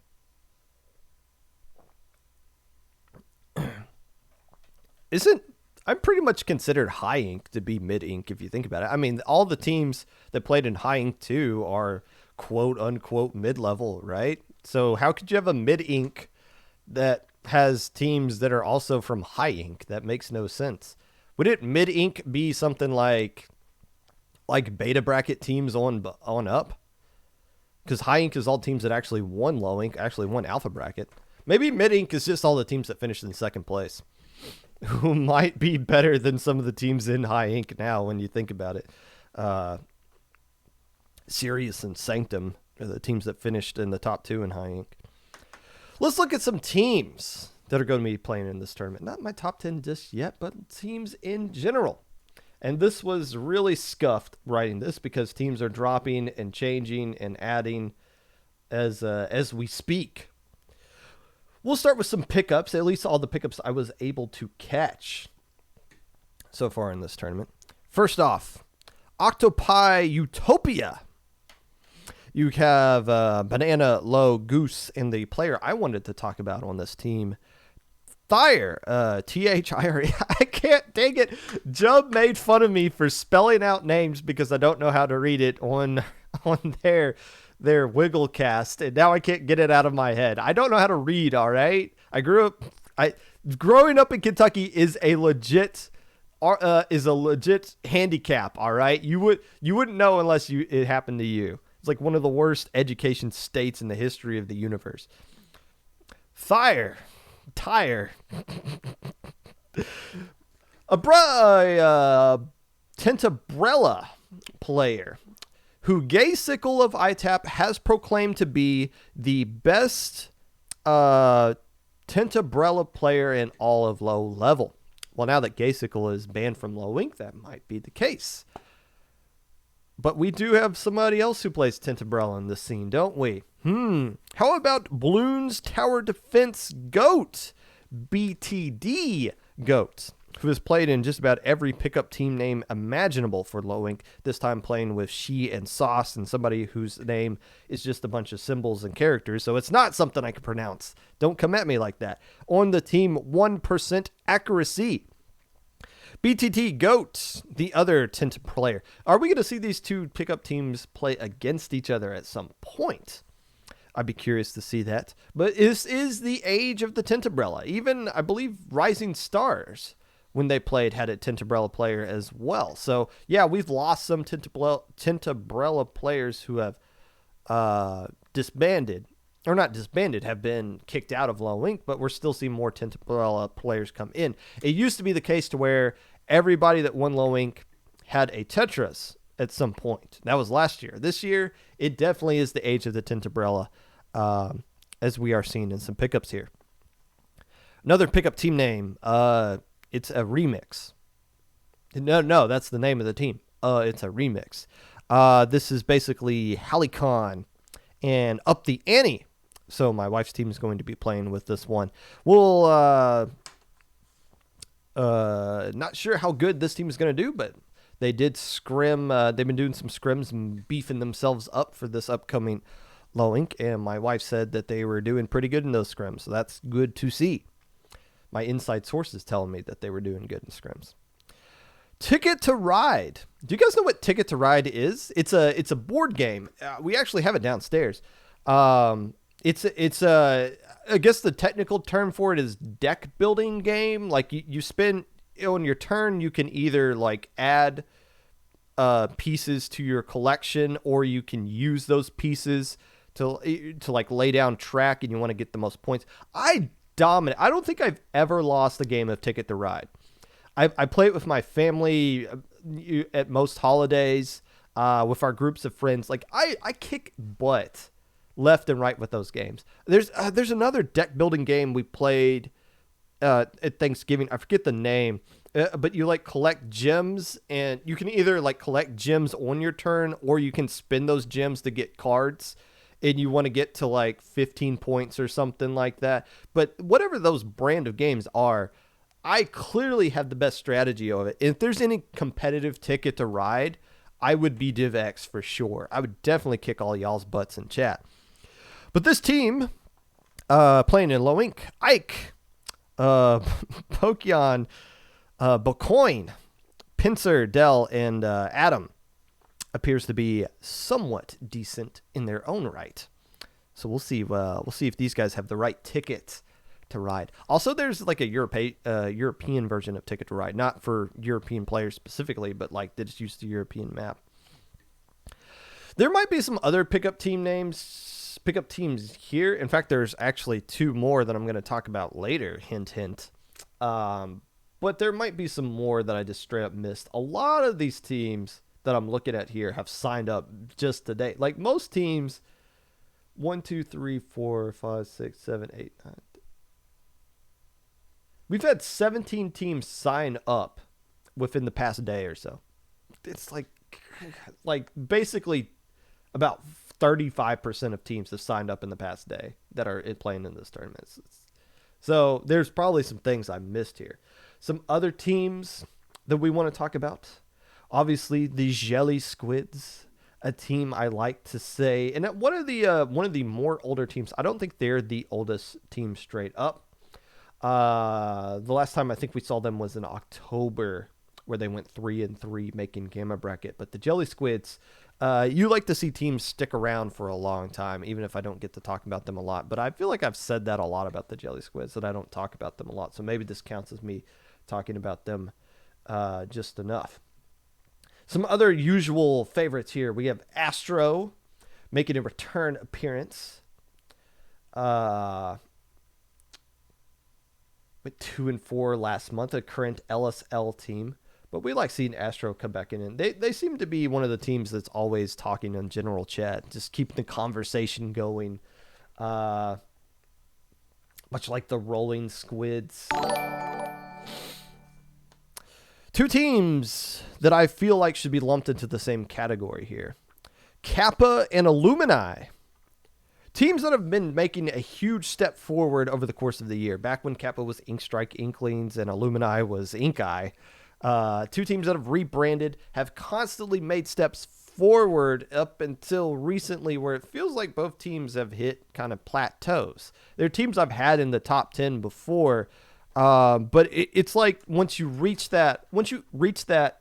I'm pretty much considered high ink to be mid ink if you think about it. I mean, all the teams that played in high ink 2 are quote unquote mid level, right? So how could you have a mid ink that has teams that are also from high ink? That makes no sense. Would it mid ink be something like beta bracket teams on up? Because high ink is all teams that actually won low ink, actually won alpha bracket. Maybe mid ink is just all the teams that finished in second place, who might be better than some of the teams in high ink now when you think about it. Sirius and Sanctum are the teams that finished in the top 2 in high ink. Let's look at some teams that are going to be playing in this tournament. Not my top 10 just yet, but teams in general. And this was really scuffed writing this because teams are dropping and changing and adding as we speak. We'll start with some pickups, at least all the pickups I was able to catch so far in this tournament. First off, Octopi Utopia. You have Banana Low Goose, and the player I wanted to talk about on this team, Thire, Thire. I can't, dang it. Jub made fun of me for spelling out names because I don't know how to read it on their Wigglecast, and now I can't get it out of my head. I don't know how to read, all right? Growing up in Kentucky is a legit handicap, all right? You wouldn't know unless it happened to you. It's like one of the worst education states in the history of the universe. Tire. A Tentabrella player who Gaysicle of ITAP has proclaimed to be the best Tentabrella player in all of low level. Well, now that Gaysicle is banned from low ink, that might be the case. But we do have somebody else who plays Tentabrella in this scene, don't we? How about Bloons Tower Defense Goat, BTD Goat, who has played in just about every pickup team name imaginable for low ink, this time playing with She and Sauce and somebody whose name is just a bunch of symbols and characters, so it's not something I can pronounce. Don't come at me like that. On the team, 1% accuracy. BTT Goat, the other Tenta player. Are we going to see these two pickup teams play against each other at some point? I'd be curious to see that. But this is the age of the Tentabrella. Even, I believe, Rising Stars, when they played, had a Tentabrella player as well. So, yeah, we've lost some Tentabrella players who have disbanded. Or not disbanded, have been kicked out of low ink, but we're still seeing more Tentabrella players come in. It used to be the case to where everybody that won low ink had a Tetris at some point. That was last year. This year, it definitely is the age of the Tentabrella, as we are seeing in some pickups here. Another pickup team name, it's a remix. No, that's the name of the team. It's a remix. This is basically Halicon and Up the Ante. So my wife's team is going to be playing with this one. We'll not sure how good this team is going to do, but they did scrim. They've been doing some scrims and beefing themselves up for this upcoming low ink, and my wife said that they were doing pretty good in those scrims, so that's good to see. My inside sources telling me that they were doing good in scrims. Ticket to Ride. Do you guys know what Ticket to Ride is? It's a board game. We actually have it downstairs. It's I guess the technical term for it is deck building game. Like you spend on your turn, you can either like add pieces to your collection, or you can use those pieces to like lay down track, and you want to get the most points. I don't think I've ever lost a game of Ticket to Ride. I play it with my family at most holidays, with our groups of friends. Like I kick butt left and right with those games. There's another deck building game we played at Thanksgiving. I forget the name, but you like collect gems, and you can either like collect gems on your turn, or you can spend those gems to get cards, and you want to get to like 15 points or something like that. But whatever those brand of games are, I clearly have the best strategy of it. If there's any competitive Ticket to Ride, I would be Div X for sure. I would definitely kick all y'all's butts in chat. But this team, playing in low ink, Ike, Pokyon, Bocoin, Pincer, Dell, and Adam appears to be somewhat decent in their own right. So we'll see. We'll see if these guys have the right ticket to ride. Also, there's like a European version of Ticket to Ride, not for European players specifically, but like that just used the European map. There might be some other pickup teams here. In fact, there's actually two more that I'm going to talk about later. Hint, hint. But there might be some more that I just straight up missed. A lot of these teams that I'm looking at here have signed up just today. Like most teams, 1, 2, 3, 4, 5, 6, 7, 8, 9. We've had 17 teams sign up within the past day or so. It's like basically about 35% of teams have signed up in the past day that are playing in this tournament. So there's probably some things I missed here. Some other teams that we want to talk about Obviously, the Jelly Squids, a team I like to say, and one of the more older teams. I don't think they're the oldest team straight up. The last time I think we saw them was in October, where they went 3-3, making Gamma Bracket. But the Jelly Squids, you like to see teams stick around for a long time, even if I don't get to talk about them a lot. But I feel like I've said that a lot about the Jelly Squids, that I don't talk about them a lot. So maybe this counts as me talking about them just enough. Some other usual favorites here. We have Astro making a return appearance. Went 2-4 last month, a current LSL team. But we like seeing Astro come back in. And they seem to be one of the teams that's always talking in general chat, just keeping the conversation going. Much like the Rolling Squids. Two teams that I feel like should be lumped into the same category here. Kappa and Illumini. Teams that have been making a huge step forward over the course of the year. Back when Kappa was Inkstrike Inklings and Illumini was Inkeye. Two teams that have rebranded, have constantly made steps forward up until recently, where it feels like both teams have hit kind of plateaus. They're teams I've had in the top 10 before. But it's like once you reach that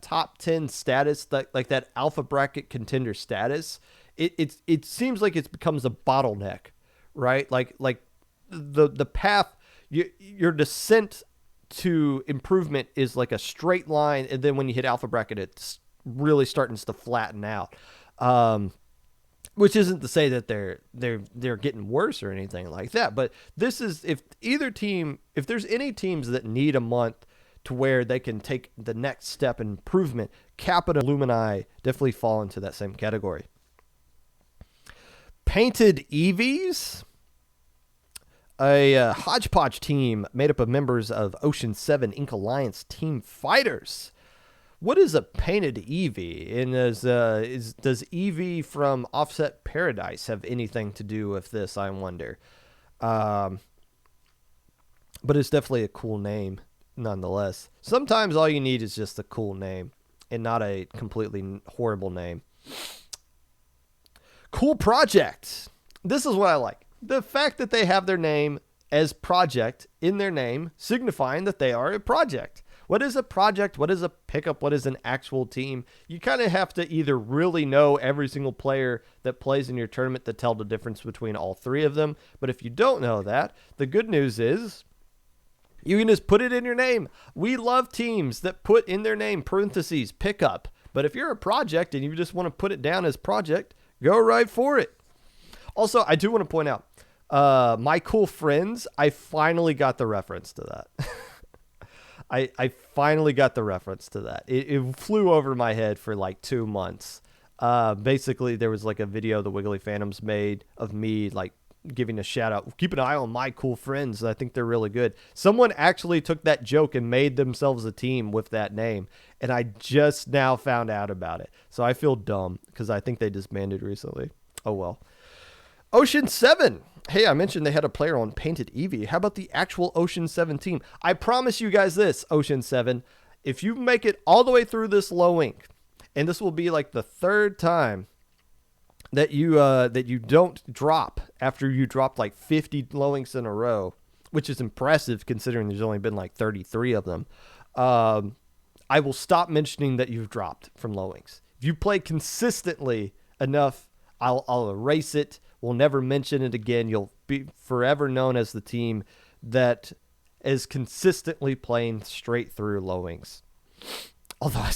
top 10 status, like that alpha bracket contender status, it seems like it becomes a bottleneck, right? Like the path, your descent to improvement is like a straight line, and then when you hit alpha bracket, it's really starting to flatten out. Which isn't to say that they're getting worse or anything like that, but this is, if there's any teams that need a month to where they can take the next step in improvement, Kappa and Illumini definitely fall into that same category. Painted Eevees, a hodgepodge team made up of members of Ocean 7 Ink Alliance Team Fighters. What is a painted Eevee? And does Eevee from Offset Paradise have anything to do with this, I wonder? But it's definitely a cool name, nonetheless. Sometimes all you need is just a cool name and not a completely horrible name. Cool Project. This is what I like. The fact that they have their name as Project in their name, signifying that they are a project. What is a project? What is a pickup? What is an actual team? You kind of have to either really know every single player that plays in your tournament to tell the difference between all three of them. But if you don't know that, the good news is you can just put it in your name. We love teams that put in their name parentheses pickup. But if you're a project and you just want to put it down as project, go right for it. Also, I do want to point out, My Cool Friends, I finally got the reference to that. I finally got the reference to that. It flew over my head for like 2 months. Basically, there was like a video the Wiggly Phantoms made of me like giving a shout out. Keep an eye on My Cool Friends. I think they're really good. Someone actually took that joke and made themselves a team with that name. And I just now found out about it. So I feel dumb because I think they disbanded recently. Oh, well. Ocean 7. Hey, I mentioned they had a player on Painted Eevee. How about the actual Ocean 7 team? I promise you guys this, Ocean 7. If you make it all the way through this low ink, and this will be like the third time that you don't drop after you dropped like 50 low inks in a row, which is impressive considering there's only been like 33 of them, I will stop mentioning that you've dropped from low inks. If you play consistently enough, I'll erase it. We'll never mention it again. You'll be forever known as the team that is consistently playing straight through low inks. Although I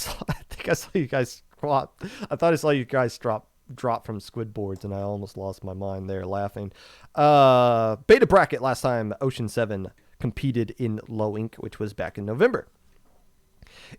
think I saw you guys drop. I thought I saw you guys drop from squid boards, and I almost lost my mind there laughing. Beta bracket last time Ocean 7 competed in low ink, which was back in November.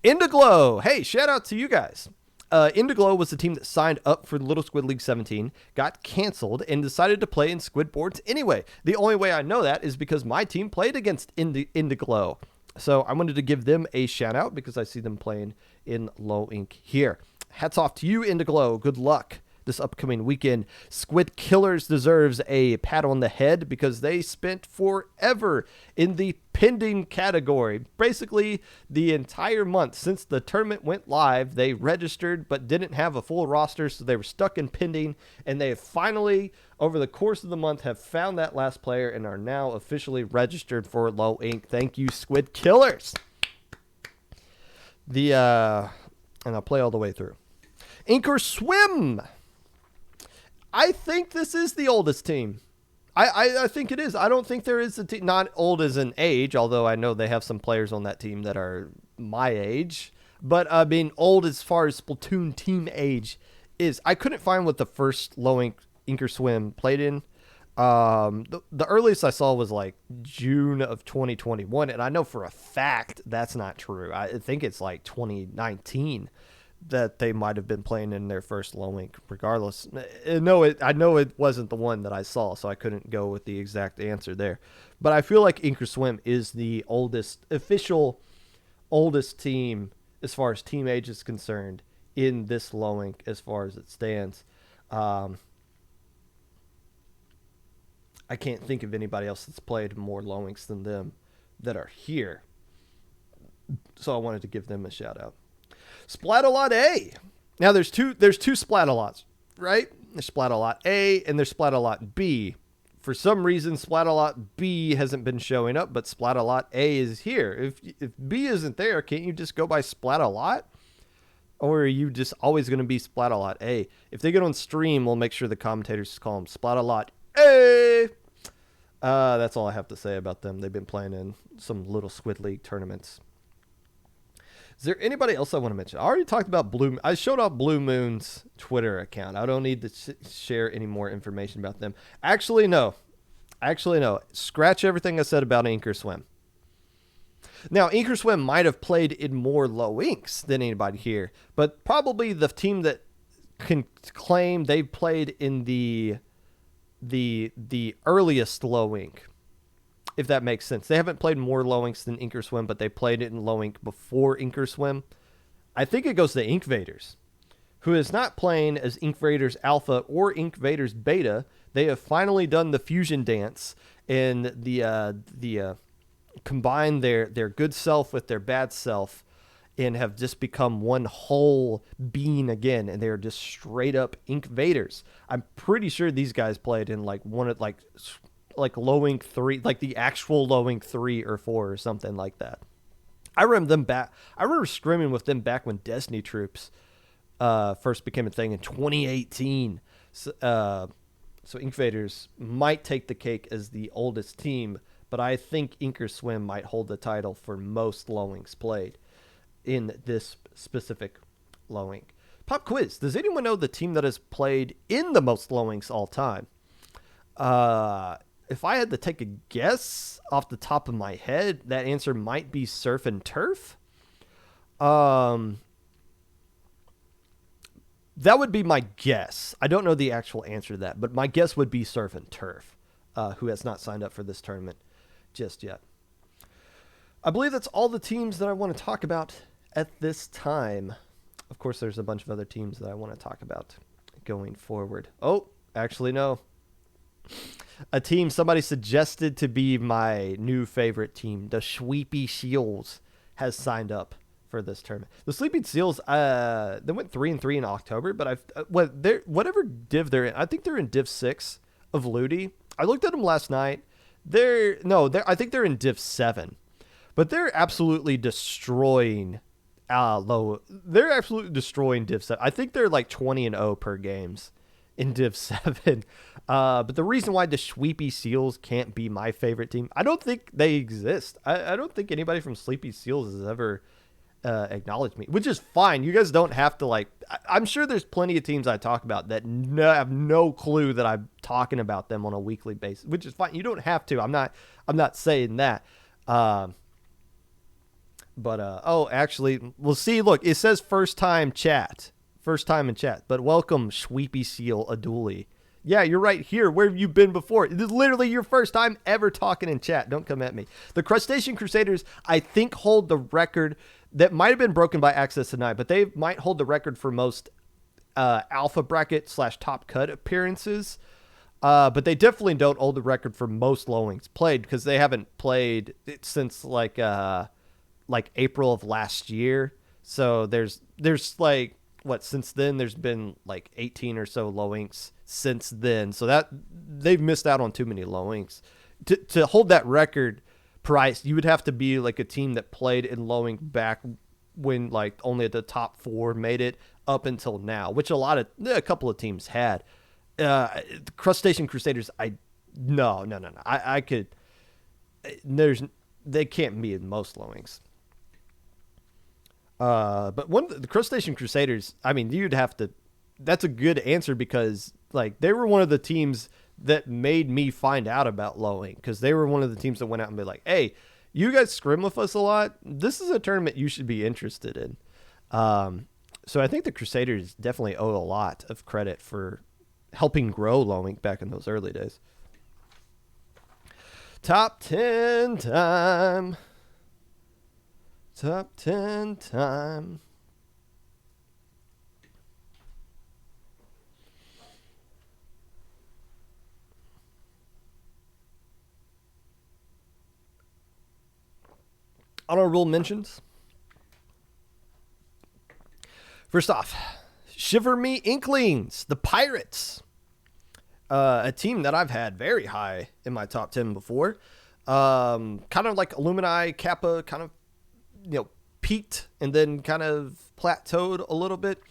Indiglow. Hey, shout out to you guys. Indiglow was the team that signed up for Little Squid League 17, got canceled, and decided to play in squid boards anyway. The only way I know that is because my team played against Indiglow. So I wanted to give them a shout out because I see them playing in low ink here. Hats off to you, Indiglow. Good luck this upcoming weekend. Squid Killers deserves a pat on the head because they spent forever in the pending category. Basically, the entire month since the tournament went live, they registered but didn't have a full roster, so they were stuck in pending, and they have finally, over the course of the month, have found that last player and are now officially registered for Low Ink. Thank you, Squid Killers. And I'll play all the way through. Ink or Swim. I think this is the oldest team. I think it is. I don't think there is a team, not old as in age, although I know they have some players on that team that are my age. But I mean, old as far as Splatoon team age is. I couldn't find what the first Low Ink or Swim played in. The earliest I saw was like June of 2021, and I know for a fact that's not true. I think it's like 2019 that they might have been playing in their first Low Ink. Regardless, I know it wasn't the one that I saw, so I couldn't go with the exact answer there. But I feel like Ink or Swim is the official oldest team as far as team age is concerned in this Low Ink as far as it stands. I can't think of anybody else that's played more Low Inks than them that are here. So I wanted to give them a shout out. Splat-A-Lot A. Now there's two Splat-A-Lots, right? There's Splat-A-Lot A and there's Splat-A-Lot B. For some reason, Splat-A-Lot B hasn't been showing up, but Splat-A-Lot A is here. If B isn't there, can't you just go by Splat-A-Lot? Or are you just always going to be Splat-A-Lot A? If they get on stream, we'll make sure the commentators call them Splat-A-Lot A. That's all I have to say about them. They've been playing in some little Squid League tournaments. Is there anybody else I want to mention? I already talked about I showed off Blue Moon's Twitter account. I don't need to share any more information about them. Actually, no. Scratch everything I said about Ink or Swim. Now, Ink or Swim might have played in more Low Inks than anybody here, but probably the team that can claim they've played in the earliest Low Ink, if that makes sense. They haven't played more Low Inks than Ink or Swim, but they played it in Low Ink before Ink or Swim. I think it goes to Inkvaders, who is not playing as Inkvaders Alpha or Inkvaders Beta. They have finally done the fusion dance and the combine their good self with their bad self and have just become one whole being again, and they're just straight up Inkvaders. I'm pretty sure these guys played in like one of like Low Ink 3, like the actual Low Ink 3 or 4 or something like that. I remember screaming with them back when Destiny Troops first became a thing in 2018. So Inkvaders might take the cake as the oldest team, but I think Ink or Swim might hold the title for most Low Inks played in this specific Low Ink. Pop quiz. Does anyone know the team that has played in the most Low Inks all time? If I had to take a guess off the top of my head, that answer might be Surf and Turf. That would be my guess. I don't know the actual answer to that, but my guess would be Surf and Turf, who has not signed up for this tournament just yet. I believe that's all the teams that I want to talk about at this time. Of course, there's a bunch of other teams that I want to talk about going forward. Oh, actually, no. A team somebody suggested to be my new favorite team, the Sleepy Seals, has signed up for this tournament. The Sleepy Seals, they went 3-3 in October, but whatever div they're in, I think they're in Div 6 of Ludi. I looked at them last night. I think they're in Div 7, but they're absolutely destroying They're absolutely destroying Div 7. I think they're like 20-0 per games in Div 7. But the reason why the Sleepy Seals can't be my favorite team, I don't think they exist. I don't think anybody from Sleepy Seals has ever acknowledged me, which is fine. You guys don't have to I'm sure there's plenty of teams I talk about that have no clue that I'm talking about them on a weekly basis, which is fine. You don't have to. I'm not saying that. Actually, we'll see. Look, it says first time in chat, but welcome Sleepy Seal Aduli. Yeah, you're right here. Where have you been before? This is literally your first time ever talking in chat. Don't come at me. The Crustacean Crusaders, I think, hold the record that might have been broken by Access tonight, but they might hold the record for most alpha bracket / top cut appearances. But they definitely don't hold the record for most low wings played because they haven't played it since like April of last year. So there's like since then there's been like 18 or so low inks since then. So that they've missed out on too many low inks. To hold that record price, you would have to be like a team that played in low ink back when like only the top 4 made it up until now, which a couple of teams had. The Crustacean Crusaders, no. I could. They can't be in most low inks. But the Crustacean Crusaders, I mean, you'd have to. That's a good answer because like they were one of the teams that made me find out about low ink because they were one of the teams that went out and be like, hey, you guys scrim with us a lot. This is a tournament you should be interested in. So I think the Crusaders definitely owe a lot of credit for helping grow low ink back in those early days. Top 10 time. Top 10 time. Honorable mentions. First off, Shiver Me Inklings, the Pirates. A team that I've had very high in my top 10 before. Kind of like Illumini, Kappa, kind of, peaked and then kind of plateaued a little bit.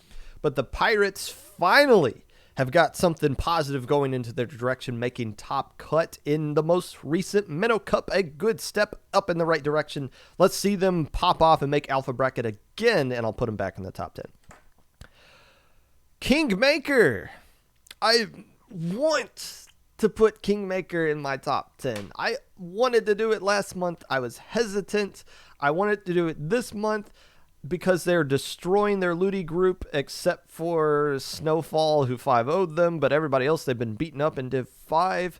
But the Pirates finally have got something positive going into their direction, making top cut in the most recent Minnow Cup, a good step up in the right direction. Let's see them pop off and make Alpha Bracket again, and I'll put them back in the top 10. Kingmaker. I want to put Kingmaker in my top 10. I wanted to do it last month. I was hesitant. I wanted to do it this month because they're destroying their Ludi group except for Snowfall, who 5-0'd them, but everybody else they've been beaten up in Div 5.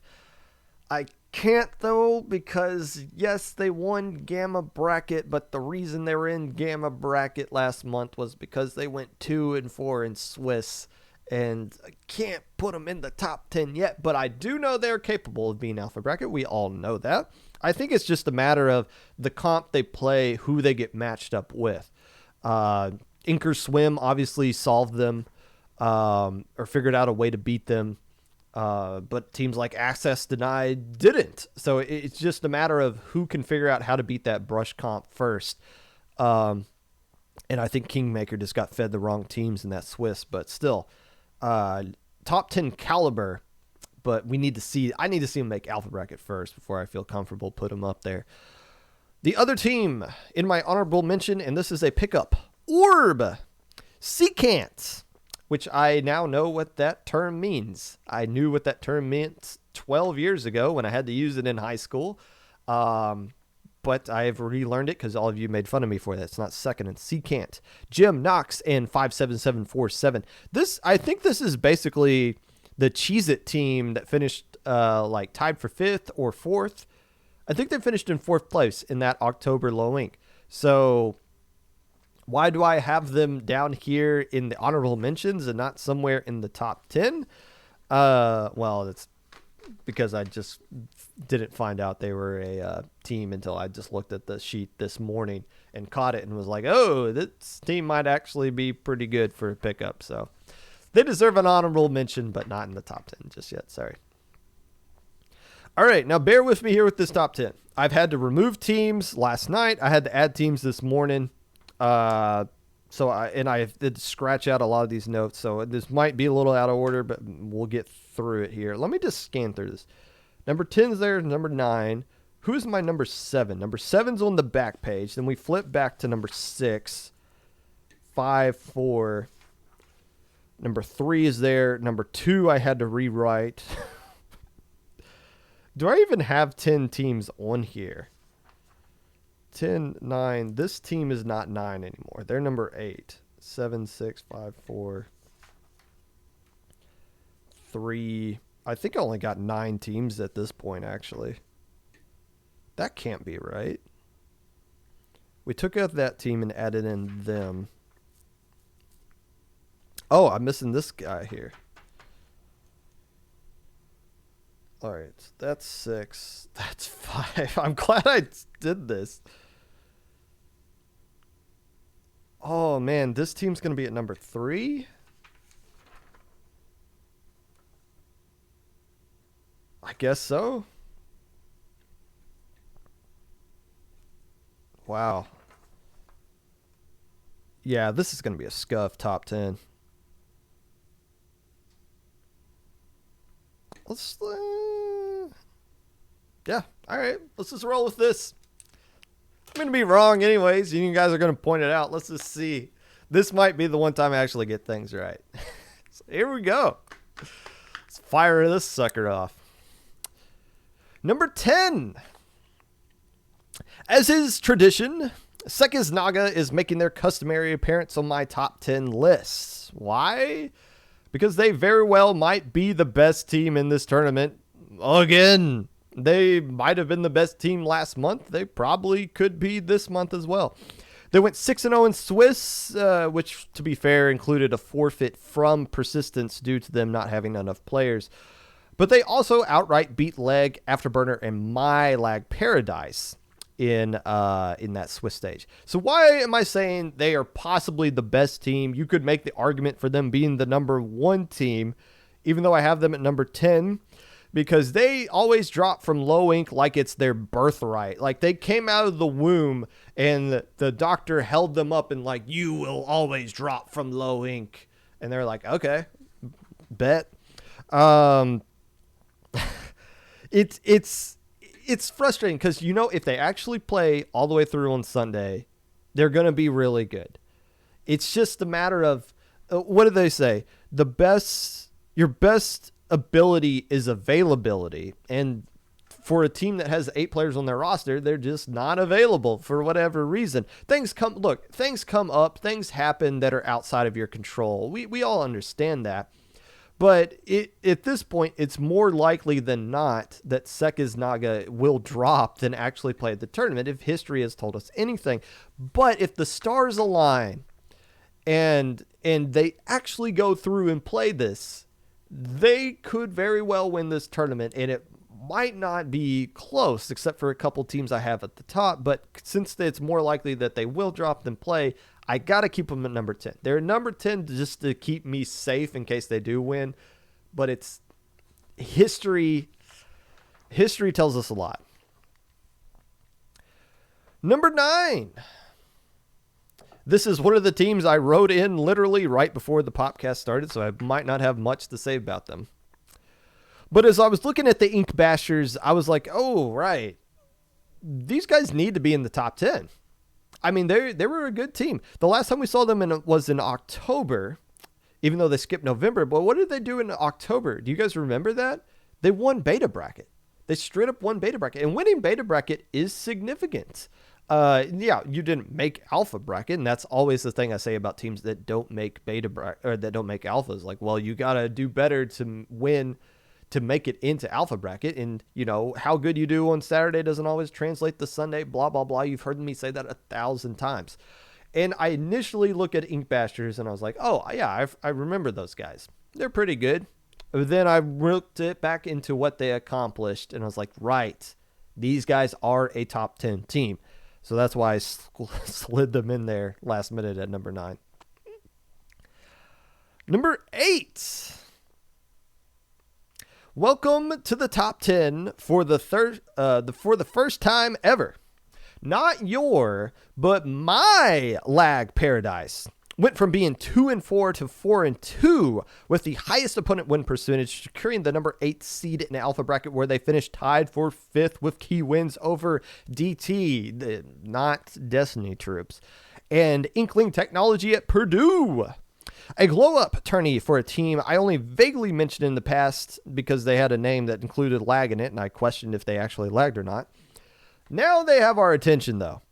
I can't, though, because, yes, they won Gamma Bracket, but the reason they were in Gamma Bracket last month was because they went 2-4 in Swiss, and I can't put them in the top 10 yet, but I do know they're capable of being Alpha Bracket. We all know that. I think it's just a matter of the comp they play, who they get matched up with. Inker Swim obviously solved them or figured out a way to beat them. But teams like Access Denied didn't. So it's just a matter of who can figure out how to beat that brush comp first. And I think Kingmaker just got fed the wrong teams in that Swiss, but still, top 10 caliber. But I need to see them make Alpha Bracket first before I feel comfortable put them up there. The other team in my honorable mention, and this is a pickup, Orb Secant, which I now know what that term means. I knew what that term meant 12 years ago when I had to use it in high school. But I've relearned it because all of you made fun of me for that. It's not second, it's Secant. Jim Knox and 57747. I think this is basically the Cheez-It team that finished tied for 5th or 4th. I think they finished in 4th place in that October low ink. So why do I have them down here in the honorable mentions and not somewhere in the top 10? Well, it's because I just didn't find out they were a team until I just looked at the sheet this morning and caught it and was like, oh, this team might actually be pretty good for a pickup. So they deserve an honorable mention, but not in the top 10 just yet. Sorry. All right, now bear with me here with this top 10. I've had to remove teams last night. I had to add teams this morning. I did scratch out a lot of these notes, so this might be a little out of order, but we'll get through it here. Let me just scan through this. Number 10's there, number 9. Who's my number 7? Number 7's on the back page. Then we flip back to number 6, 5, 4. Number 3 is there. Number 2 I had to rewrite. Do I even have 10 teams on here? 10, 9. This team is not 9 anymore. They're number 8. 7, 6, 5, 4, 3. I think I only got 9 teams at this point, actually. That can't be right. We took out that team and added in them. Oh, I'm missing this guy here. All right, that's 6. That's 5. I'm glad I did this. Oh, man, this team's going to be at number 3? I guess so. Wow. Yeah, this is going to be a scuff top 10. Let's... yeah, all right. Let's just roll with this. I'm going to be wrong anyways. You guys are going to point it out. Let's just see. This might be the one time I actually get things right. So here we go. Let's fire this sucker off. Number 10. As is tradition, Sekis Naga is making their customary appearance on my top 10 lists. Why? Because they very well might be the best team in this tournament again. They might have been the best team last month. They probably could be this month as well. They went 6-0 in Swiss, which, to be fair, included a forfeit from persistence due to them not having enough players. But they also outright beat Leg, Afterburner, and My Lag Paradise in that Swiss stage. So why am I saying they are possibly the best team? You could make the argument for them being the number 1 team, even though I have them at number 10. Because they always drop from low ink like it's their birthright. Like they came out of the womb and the doctor held them up and like, you will always drop from low ink. And they're like, okay, bet. It's frustrating because, you know, if they actually play all the way through on Sunday, they're going to be really good. It's just a matter of, what do they say? Your best ability is availability, and for a team that has 8 players on their roster, they're just not available for whatever reason. Things come up, things happen that are outside of your control. We all understand that, but at this point, it's more likely than not that Sekis Naga will drop than actually play the tournament, if history has told us anything. But if the stars align and they actually go through and play this, they could very well win this tournament, and it might not be close, except for a couple teams I have at the top. But since it's more likely that they will drop than play, I got to keep them at number 10. They're number 10 just to keep me safe in case they do win. But it's history. History tells us a lot. Number 9. This is one of the teams I wrote in literally right before the podcast started, so I might not have much to say about them. But as I was looking at the Ink Bashers, I was like, oh, right. These guys need to be in the top 10. I mean, they were a good team. The last time we saw them was in October, even though they skipped November. But what did they do in October? Do you guys remember that? They won Beta Bracket. They straight up won Beta Bracket. And winning Beta Bracket is significant. Yeah, you didn't make Alpha Bracket, and that's always the thing I say about teams that don't make Beta Bracket, or that don't make Alphas. Like, well, you got to do better to win, to make it into Alpha Bracket. And, you know, how good you do on Saturday doesn't always translate to Sunday, blah, blah, blah. You've heard me say that 1,000 times. And I initially look at Ink Bashers, and I was like, oh, yeah, I remember those guys. They're pretty good. But then I looked it back into what they accomplished, and I was like, right, these guys are a top 10 team. So that's why I slid them in there last minute at number 9. Number 8. Welcome to the top 10 for the first time ever. Not your, but my Lag Paradise went from being 2-4 to 4-2 with the highest opponent win percentage, securing the number 8 seed in Alpha Bracket, where they finished tied for 5th with key wins over DT, not Destiny Troops, and Inkling Technology at Purdue. A glow-up tourney for a team I only vaguely mentioned in the past because they had a name that included lag in it, and I questioned if they actually lagged or not. Now they have our attention, though.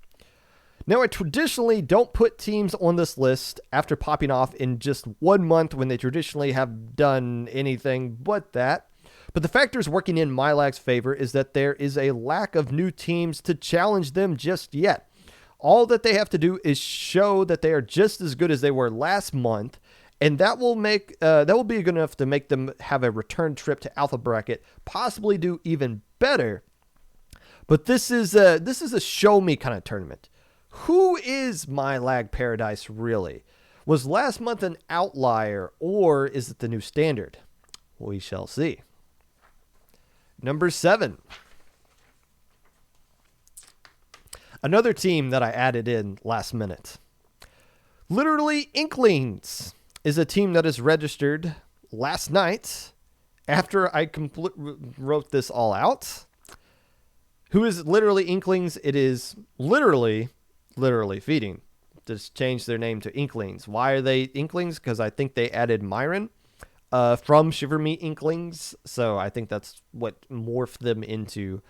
Now, I traditionally don't put teams on this list after popping off in just 1 month when they traditionally have done anything but that. But the factors working in MyLag's favor is that there is a lack of new teams to challenge them just yet. All that they have to do is show that they are just as good as they were last month, And that will be good enough to make them have a return trip to Alpha Bracket, possibly do even better. But this is a show me kind of tournament. Who is My Lag Paradise really? Was last month an outlier, or is it the new standard? We shall see. Number 7. Another team that I added in last minute. Literally Inklings is a team that is registered last night after I wrote this all out. Who is Literally Inklings? It is literally feeding. Just changed their name to Inklings. Why are they Inklings? Because I think they added Myron from Shiver Me Inklings. So I think that's what morphed them into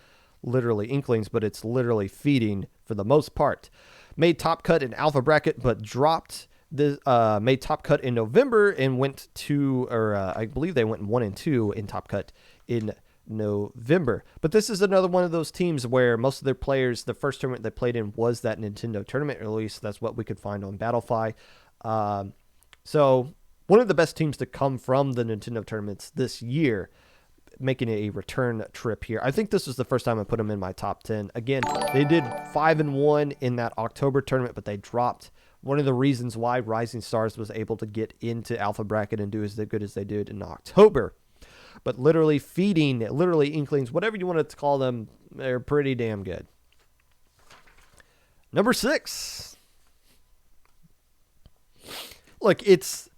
Literally Inklings, but it's literally feeding for the most part. Made top cut in Alpha Bracket, but dropped. Made top cut in November and went to, I believe they went 1 and 2 in top cut in November. But this is another one of those teams where most of their players, the first tournament they played in was that Nintendo tournament, or at least that's what we could find on Battlefy. So one of the best teams to come from the Nintendo tournaments this year, making a return trip here. I think this was the first time I put them in my top 10. Again, they did 5-1 in that October tournament, but they dropped. One of the reasons why Rising Stars was able to get into Alpha Bracket and do as good as they did in October. But literally Inklings, whatever you want to call them, they're pretty damn good. Number 6. Look, it's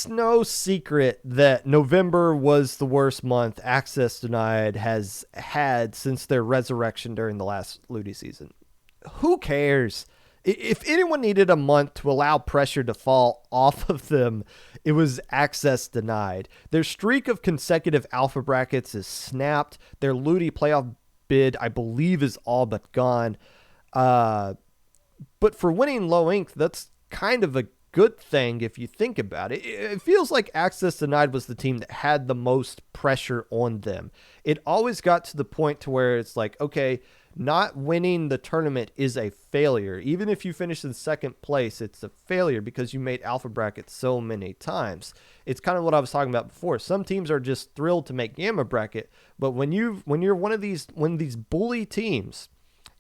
no secret that November was the worst month Access Denied has had since their resurrection during the last Ludi season. Who cares? If anyone needed a month to allow pressure to fall off of them, it was Access Denied. Their streak of consecutive Alpha Brackets is snapped. Their Ludi playoff bid, I believe, is all but gone. But for winning low ink, that's kind of a good thing if you think about it. It feels like Access Denied was the team that had the most pressure on them. It always got to the point to where it's like, okay, not winning the tournament is a failure. Even if you finish in second place, it's a failure because you made Alpha Bracket so many times. It's kind of what I was talking about before. Some teams are just thrilled to make Gamma Bracket, but when you're one of these bully teams,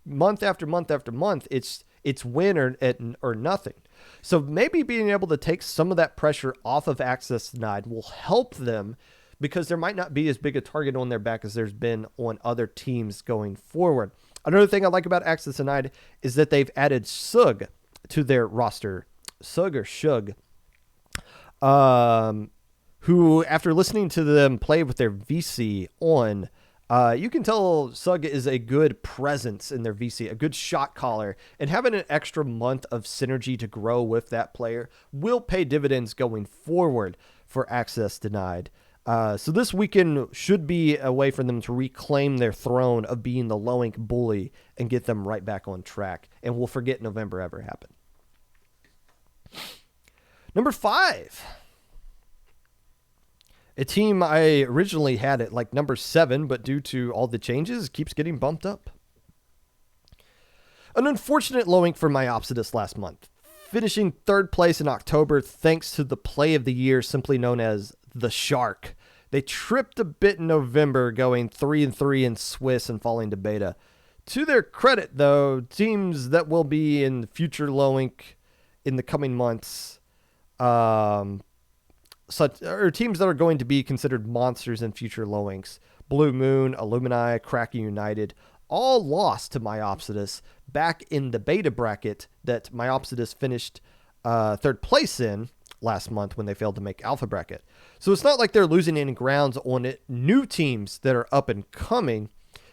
month after month after month, it's win or nothing. So maybe being able to take some of that pressure off of Access Denied will help them, because there might not be as big a target on their back as there's been on other teams going forward. Another thing I like about Access Denied is that they've added Sug to their roster. Sug or Shug. Who, after listening to them play with their VC on, you can tell Sug is a good presence in their VC, a good shot caller, and having an extra month of synergy to grow with that player will pay dividends going forward for Access Denied. So this weekend should be a way for them to reclaim their throne of being the low ink bully and get them right back on track. And we'll forget November ever happened. Number 5. A team I originally had at like number 7, but due to all the changes, keeps getting bumped up. An unfortunate low ink for Myopsidus last month, finishing 3rd place in October thanks to the play of the year simply known as the Shark. They tripped a bit in November, going 3-3 in Swiss and falling to beta. To their credit, though, teams that will be in future low ink in the coming months, teams that are going to be considered monsters in future low inks, Blue Moon, Illumini, Kraken United, all lost to Myopsidus back in the beta bracket that Myopsidus finished 3rd place in last month when they failed to make Alpha Bracket. So it's not like they're losing any grounds on it. New teams that are up and coming.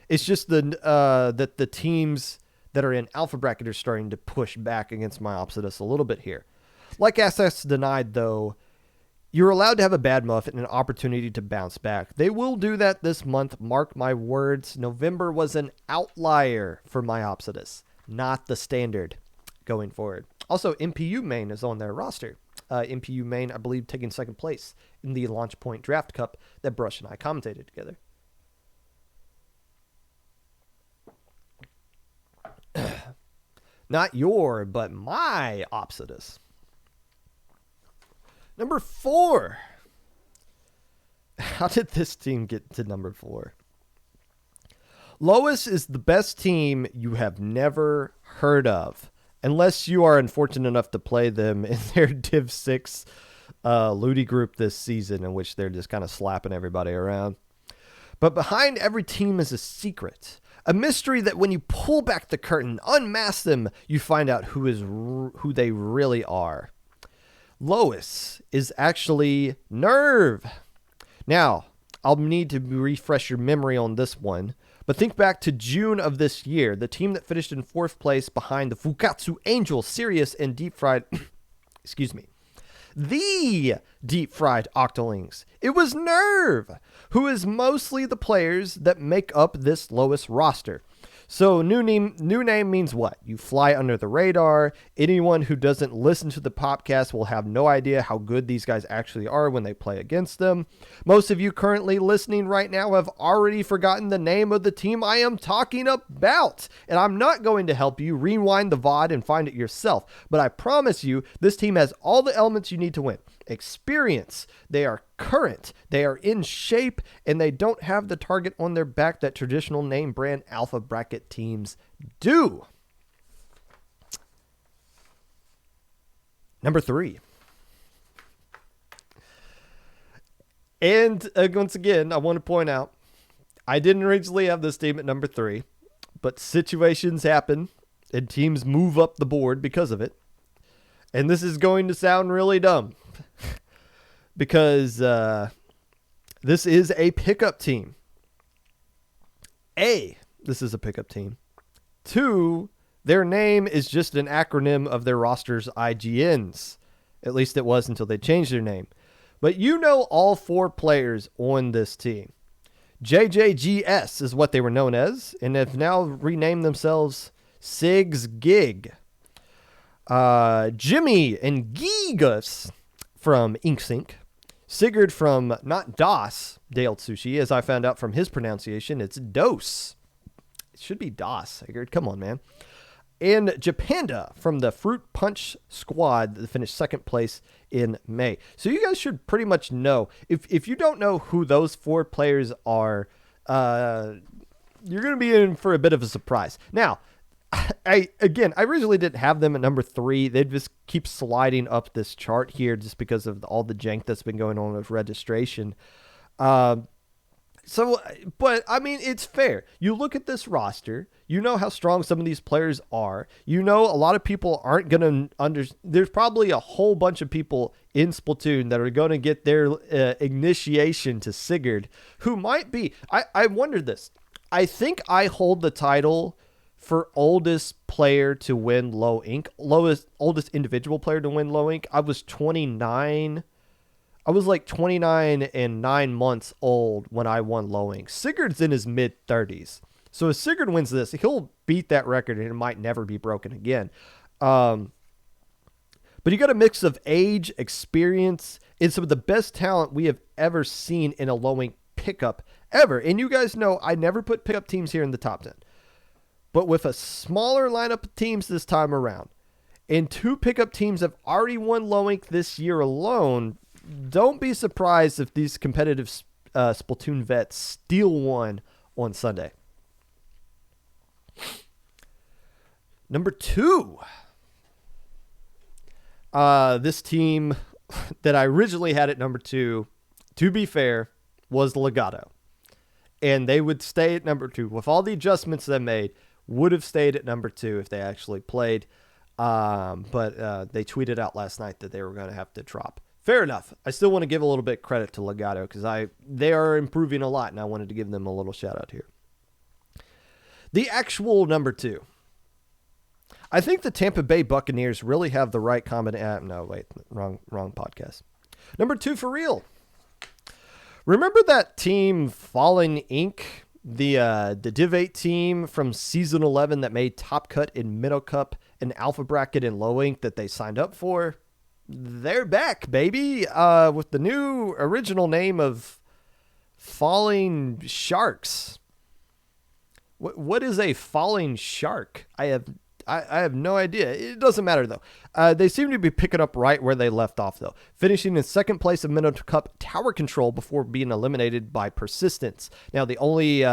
It's just that the teams that are in Alpha Bracket are starting to push back against Myopsidus a little bit here. Like Access Denied, though, you're allowed to have a bad month and an opportunity to bounce back. They will do that this month. Mark my words. November was an outlier for Myopsidus, not the standard going forward. Also, MPU main is on their roster. MPU main, I believe, taking 2nd place in the Launch Point Draft Cup that Brush and I commentated together. Not your, but my Opsidus. Number 4. How did this team get to number 4? Lois is the best team you have never heard of, unless you are unfortunate enough to play them in their Div 6 Ludi group this season, in which they're just kind of slapping everybody around. But behind every team is a secret, a mystery that when you pull back the curtain, unmask them, you find out who they really are. Lois is actually Nerve. Now, I'll need to refresh your memory on this one, but think back to June of this year, the team that finished in 4th place behind the Fukatsu Angels, Sirius, and Deep Fried, the Deep Fried Octolings. It was Nerve, who is mostly the players that make up this Lois roster. So new name means what? You fly under the radar. Anyone who doesn't listen to the Popcast will have no idea how good these guys actually are when they play against them. Most of you currently listening right now have already forgotten the name of the team I am talking about. And I'm not going to help you rewind the VOD and find it yourself. But I promise you, this team has all the elements you need to win. Experience. They are current. They are in shape, and they don't have the target on their back that traditional name brand alpha bracket teams do. Number 3. And once again, I want to point out, I didn't originally have this team at number 3, but situations happen and teams move up the board because of it. And this is going to sound really dumb because this is a pickup team. This is a pickup team. 2, their name is just an acronym of their roster's IGNs. At least it was until they changed their name. But you know all 4 players on this team. JJGS is what they were known as, and have now renamed themselves Sig's Gig. Jimmy and Gigas from InkSync. Sigurd from not DOS, Dale Sushi, as I found out from his pronunciation, it's DOS. It should be DOS, Sigurd. Come on, man. And Japanda from the Fruit Punch squad that finished 2nd place in May. So you guys should pretty much know. If you don't know who those 4 players are, you're going to be in for a bit of a surprise. Now, I originally didn't have them at number 3. They just keep sliding up this chart here just because of all the jank that's been going on with registration. But I mean, it's fair. You look at this roster, you know how strong some of these players are. You know, a lot of people aren't going to there's probably a whole bunch of people in Splatoon that are going to get their initiation to Sigurd, who might be, I wondered this. I think I hold the title for oldest player to win low ink, oldest individual player to win low ink. I was 29. I was like 29 and 9 months old when I won low ink. Sigurd's in his mid 30s. So if Sigurd wins this, he'll beat that record and it might never be broken again. But you got a mix of age, experience, and some of the best talent we have ever seen in a low ink pickup ever. And you guys know I never put pickup teams here in the top 10. But with a smaller lineup of teams this time around, and 2 pickup teams have already won low ink this year alone, don't be surprised if these competitive Splatoon vets steal one on Sunday. Number 2. This team that I originally had at number 2, to be fair, was Legato. And they would stay at number 2. With all the adjustments they made, would have stayed at number 2 if they actually played. But they tweeted out last night that they were going to have to drop. Fair enough. I still want to give a little bit credit to Legato because they are improving a lot, and I wanted to give them a little shout out here. The actual number 2. I think the Tampa Bay Buccaneers really have the right combination. No, wait, wrong podcast. Number 2 for real. Remember that team Fallen Inc., the Div 8 team from Season 11 that made Top Cut in Middle Cup and Alpha Bracket in Low Ink that they signed up for? They're back, baby, with the new original name of Falling Sharks. What is a falling shark? I I have no idea. It doesn't matter, though. They seem to be picking up right where they left off, though, finishing in second place in Minnow Cup Tower Control before being eliminated by Persistence. Now, the only...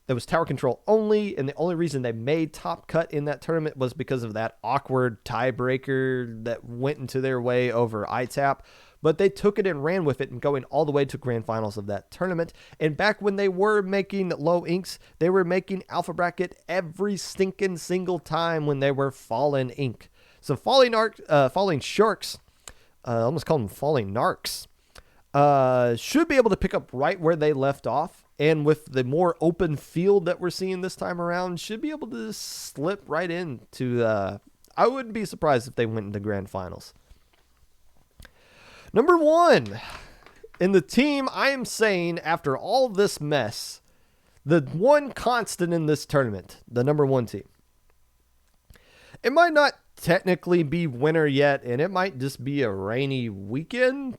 There was Tower Control only, and the only reason they made top cut in that tournament was because of that awkward tiebreaker that went into their way over ITAP. But they took it and ran with it and going all the way to grand finals of that tournament. And back when they were making low inks, they were making alpha bracket every stinking single time when they were fallen ink. So falling sharks, almost called them falling narcs, should be able to pick up right where they left off. And with the more open field that we're seeing this time around, should be able to slip right into, I wouldn't be surprised if they went into grand finals. Number 1 in the team, I am saying after all this mess, the one constant in this tournament, the number 1 team. It might not technically be winter yet, and it might just be a rainy weekend,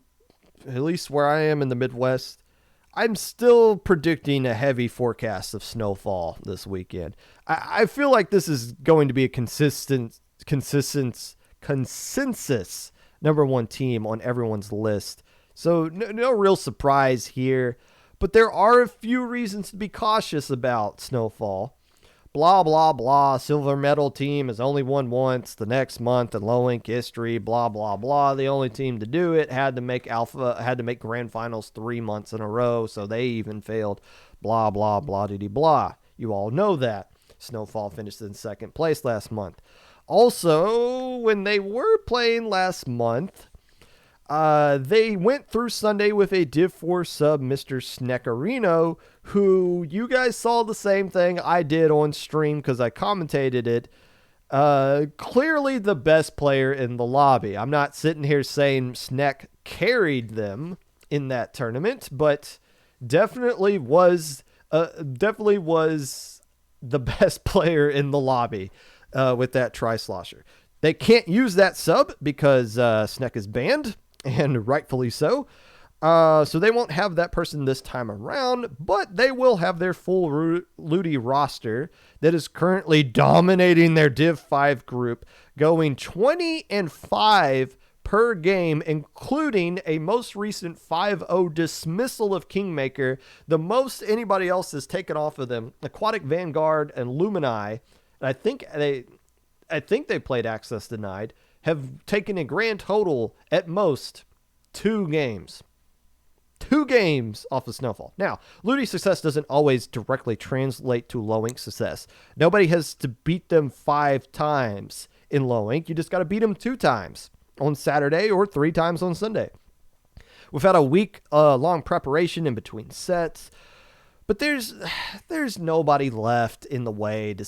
at least where I am in the Midwest. I'm still predicting a heavy forecast of snowfall this weekend. I feel like this is going to be a consensus number 1 team on everyone's list. So no real surprise here, but there are a few reasons to be cautious about snowfall. Blah, blah, blah. Silver medal team has only won once the next month in low ink history. Blah, blah, blah. The only team to do it had to make grand finals 3 months in a row, so they even failed. Blah, blah, blah, diddy, blah. You all know that. Snowfall finished in second place last month. Also, when they were playing last month, they went through Sunday with a Div 4 sub, Mr. Sneckerino, who you guys saw the same thing I did on stream because I commentated it. Clearly the best player in the lobby. I'm not sitting here saying Sneck carried them in that tournament, but definitely was the best player in the lobby with that tri-slosher. They can't use that sub because Sneck is banned, and rightfully so. So they won't have that person this time around, but they will have their full Ludi roster that is currently dominating their Div 5 group, going 20-5 per game, including a most recent 5-0 dismissal of Kingmaker, the most anybody else has taken off of them. Aquatic Vanguard and Lumini, and I think they played Access Denied, have taken a grand total at most 2 games. 2 games off of Snowfall. Now, Ludi success doesn't always directly translate to low ink success. Nobody has to beat them 5 times in low ink. You just got to beat them 2 times on Saturday or 3 times on Sunday. We've had a week long preparation in between sets, but there's nobody left in the way to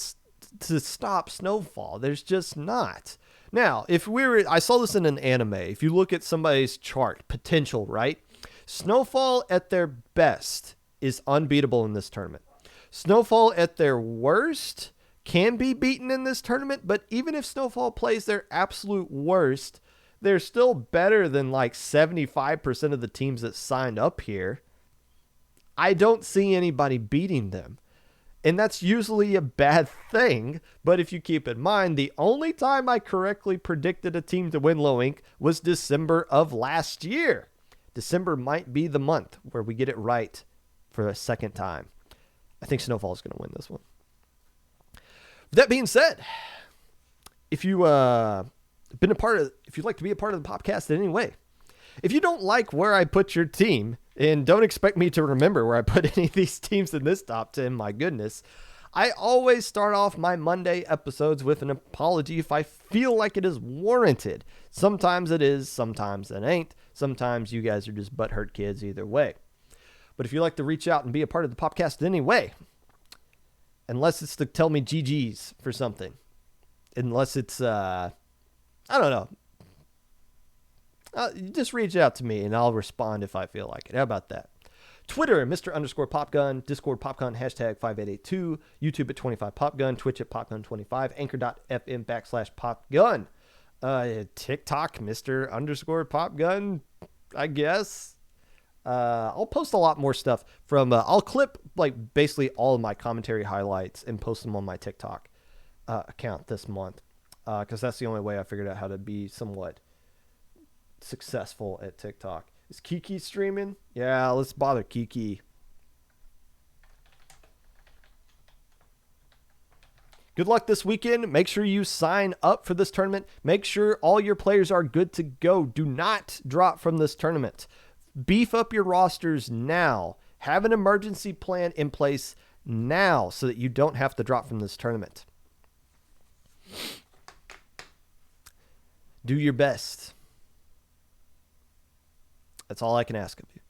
stop Snowfall. There's just not. Now, I saw this in an anime. If you look at somebody's chart, potential, right? Snowfall at their best is unbeatable in this tournament. Snowfall at their worst can be beaten in this tournament, but even if Snowfall plays their absolute worst, they're still better than like 75% of the teams that signed up here. I don't see anybody beating them. And that's usually a bad thing, but if you keep in mind, the only time I correctly predicted a team to win low ink was December of last year. December might be the month where we get it right for a second time. I think Snowfall is going to win this one. That being said, if you'd like to be a part of the podcast in any way, if you don't like where I put your team, and don't expect me to remember where I put any of these teams in this top 10, my goodness, I always start off my Monday episodes with an apology if I feel like it is warranted. Sometimes it is, sometimes it ain't. Sometimes you guys are just butthurt kids either way. But if you like to reach out and be a part of the podcast in any way, unless it's to tell me GG's for something, unless it's, I don't know, just reach out to me and I'll respond if I feel like it. How about that? Twitter, Mr._Popgun, Discord, Popgun, #5882, YouTube at 25Popgun, Twitch at Popgun25, Anchor.fm/Popgun, TikTok, Mr._Popgun, I guess. I'll post a lot more stuff from, I'll clip like basically all of my commentary highlights and post them on my TikTok. account this month, because that's the only way I figured out how to be somewhat successful at TikTok. Is Kiki streaming? Yeah, let's bother Kiki. Good luck this weekend. Make sure you sign up for this tournament. Make sure all your players are good to go. Do not drop from this tournament. Beef up your rosters now. Have an emergency plan in place now so that you don't have to drop from this tournament. Do your best. That's all I can ask of you.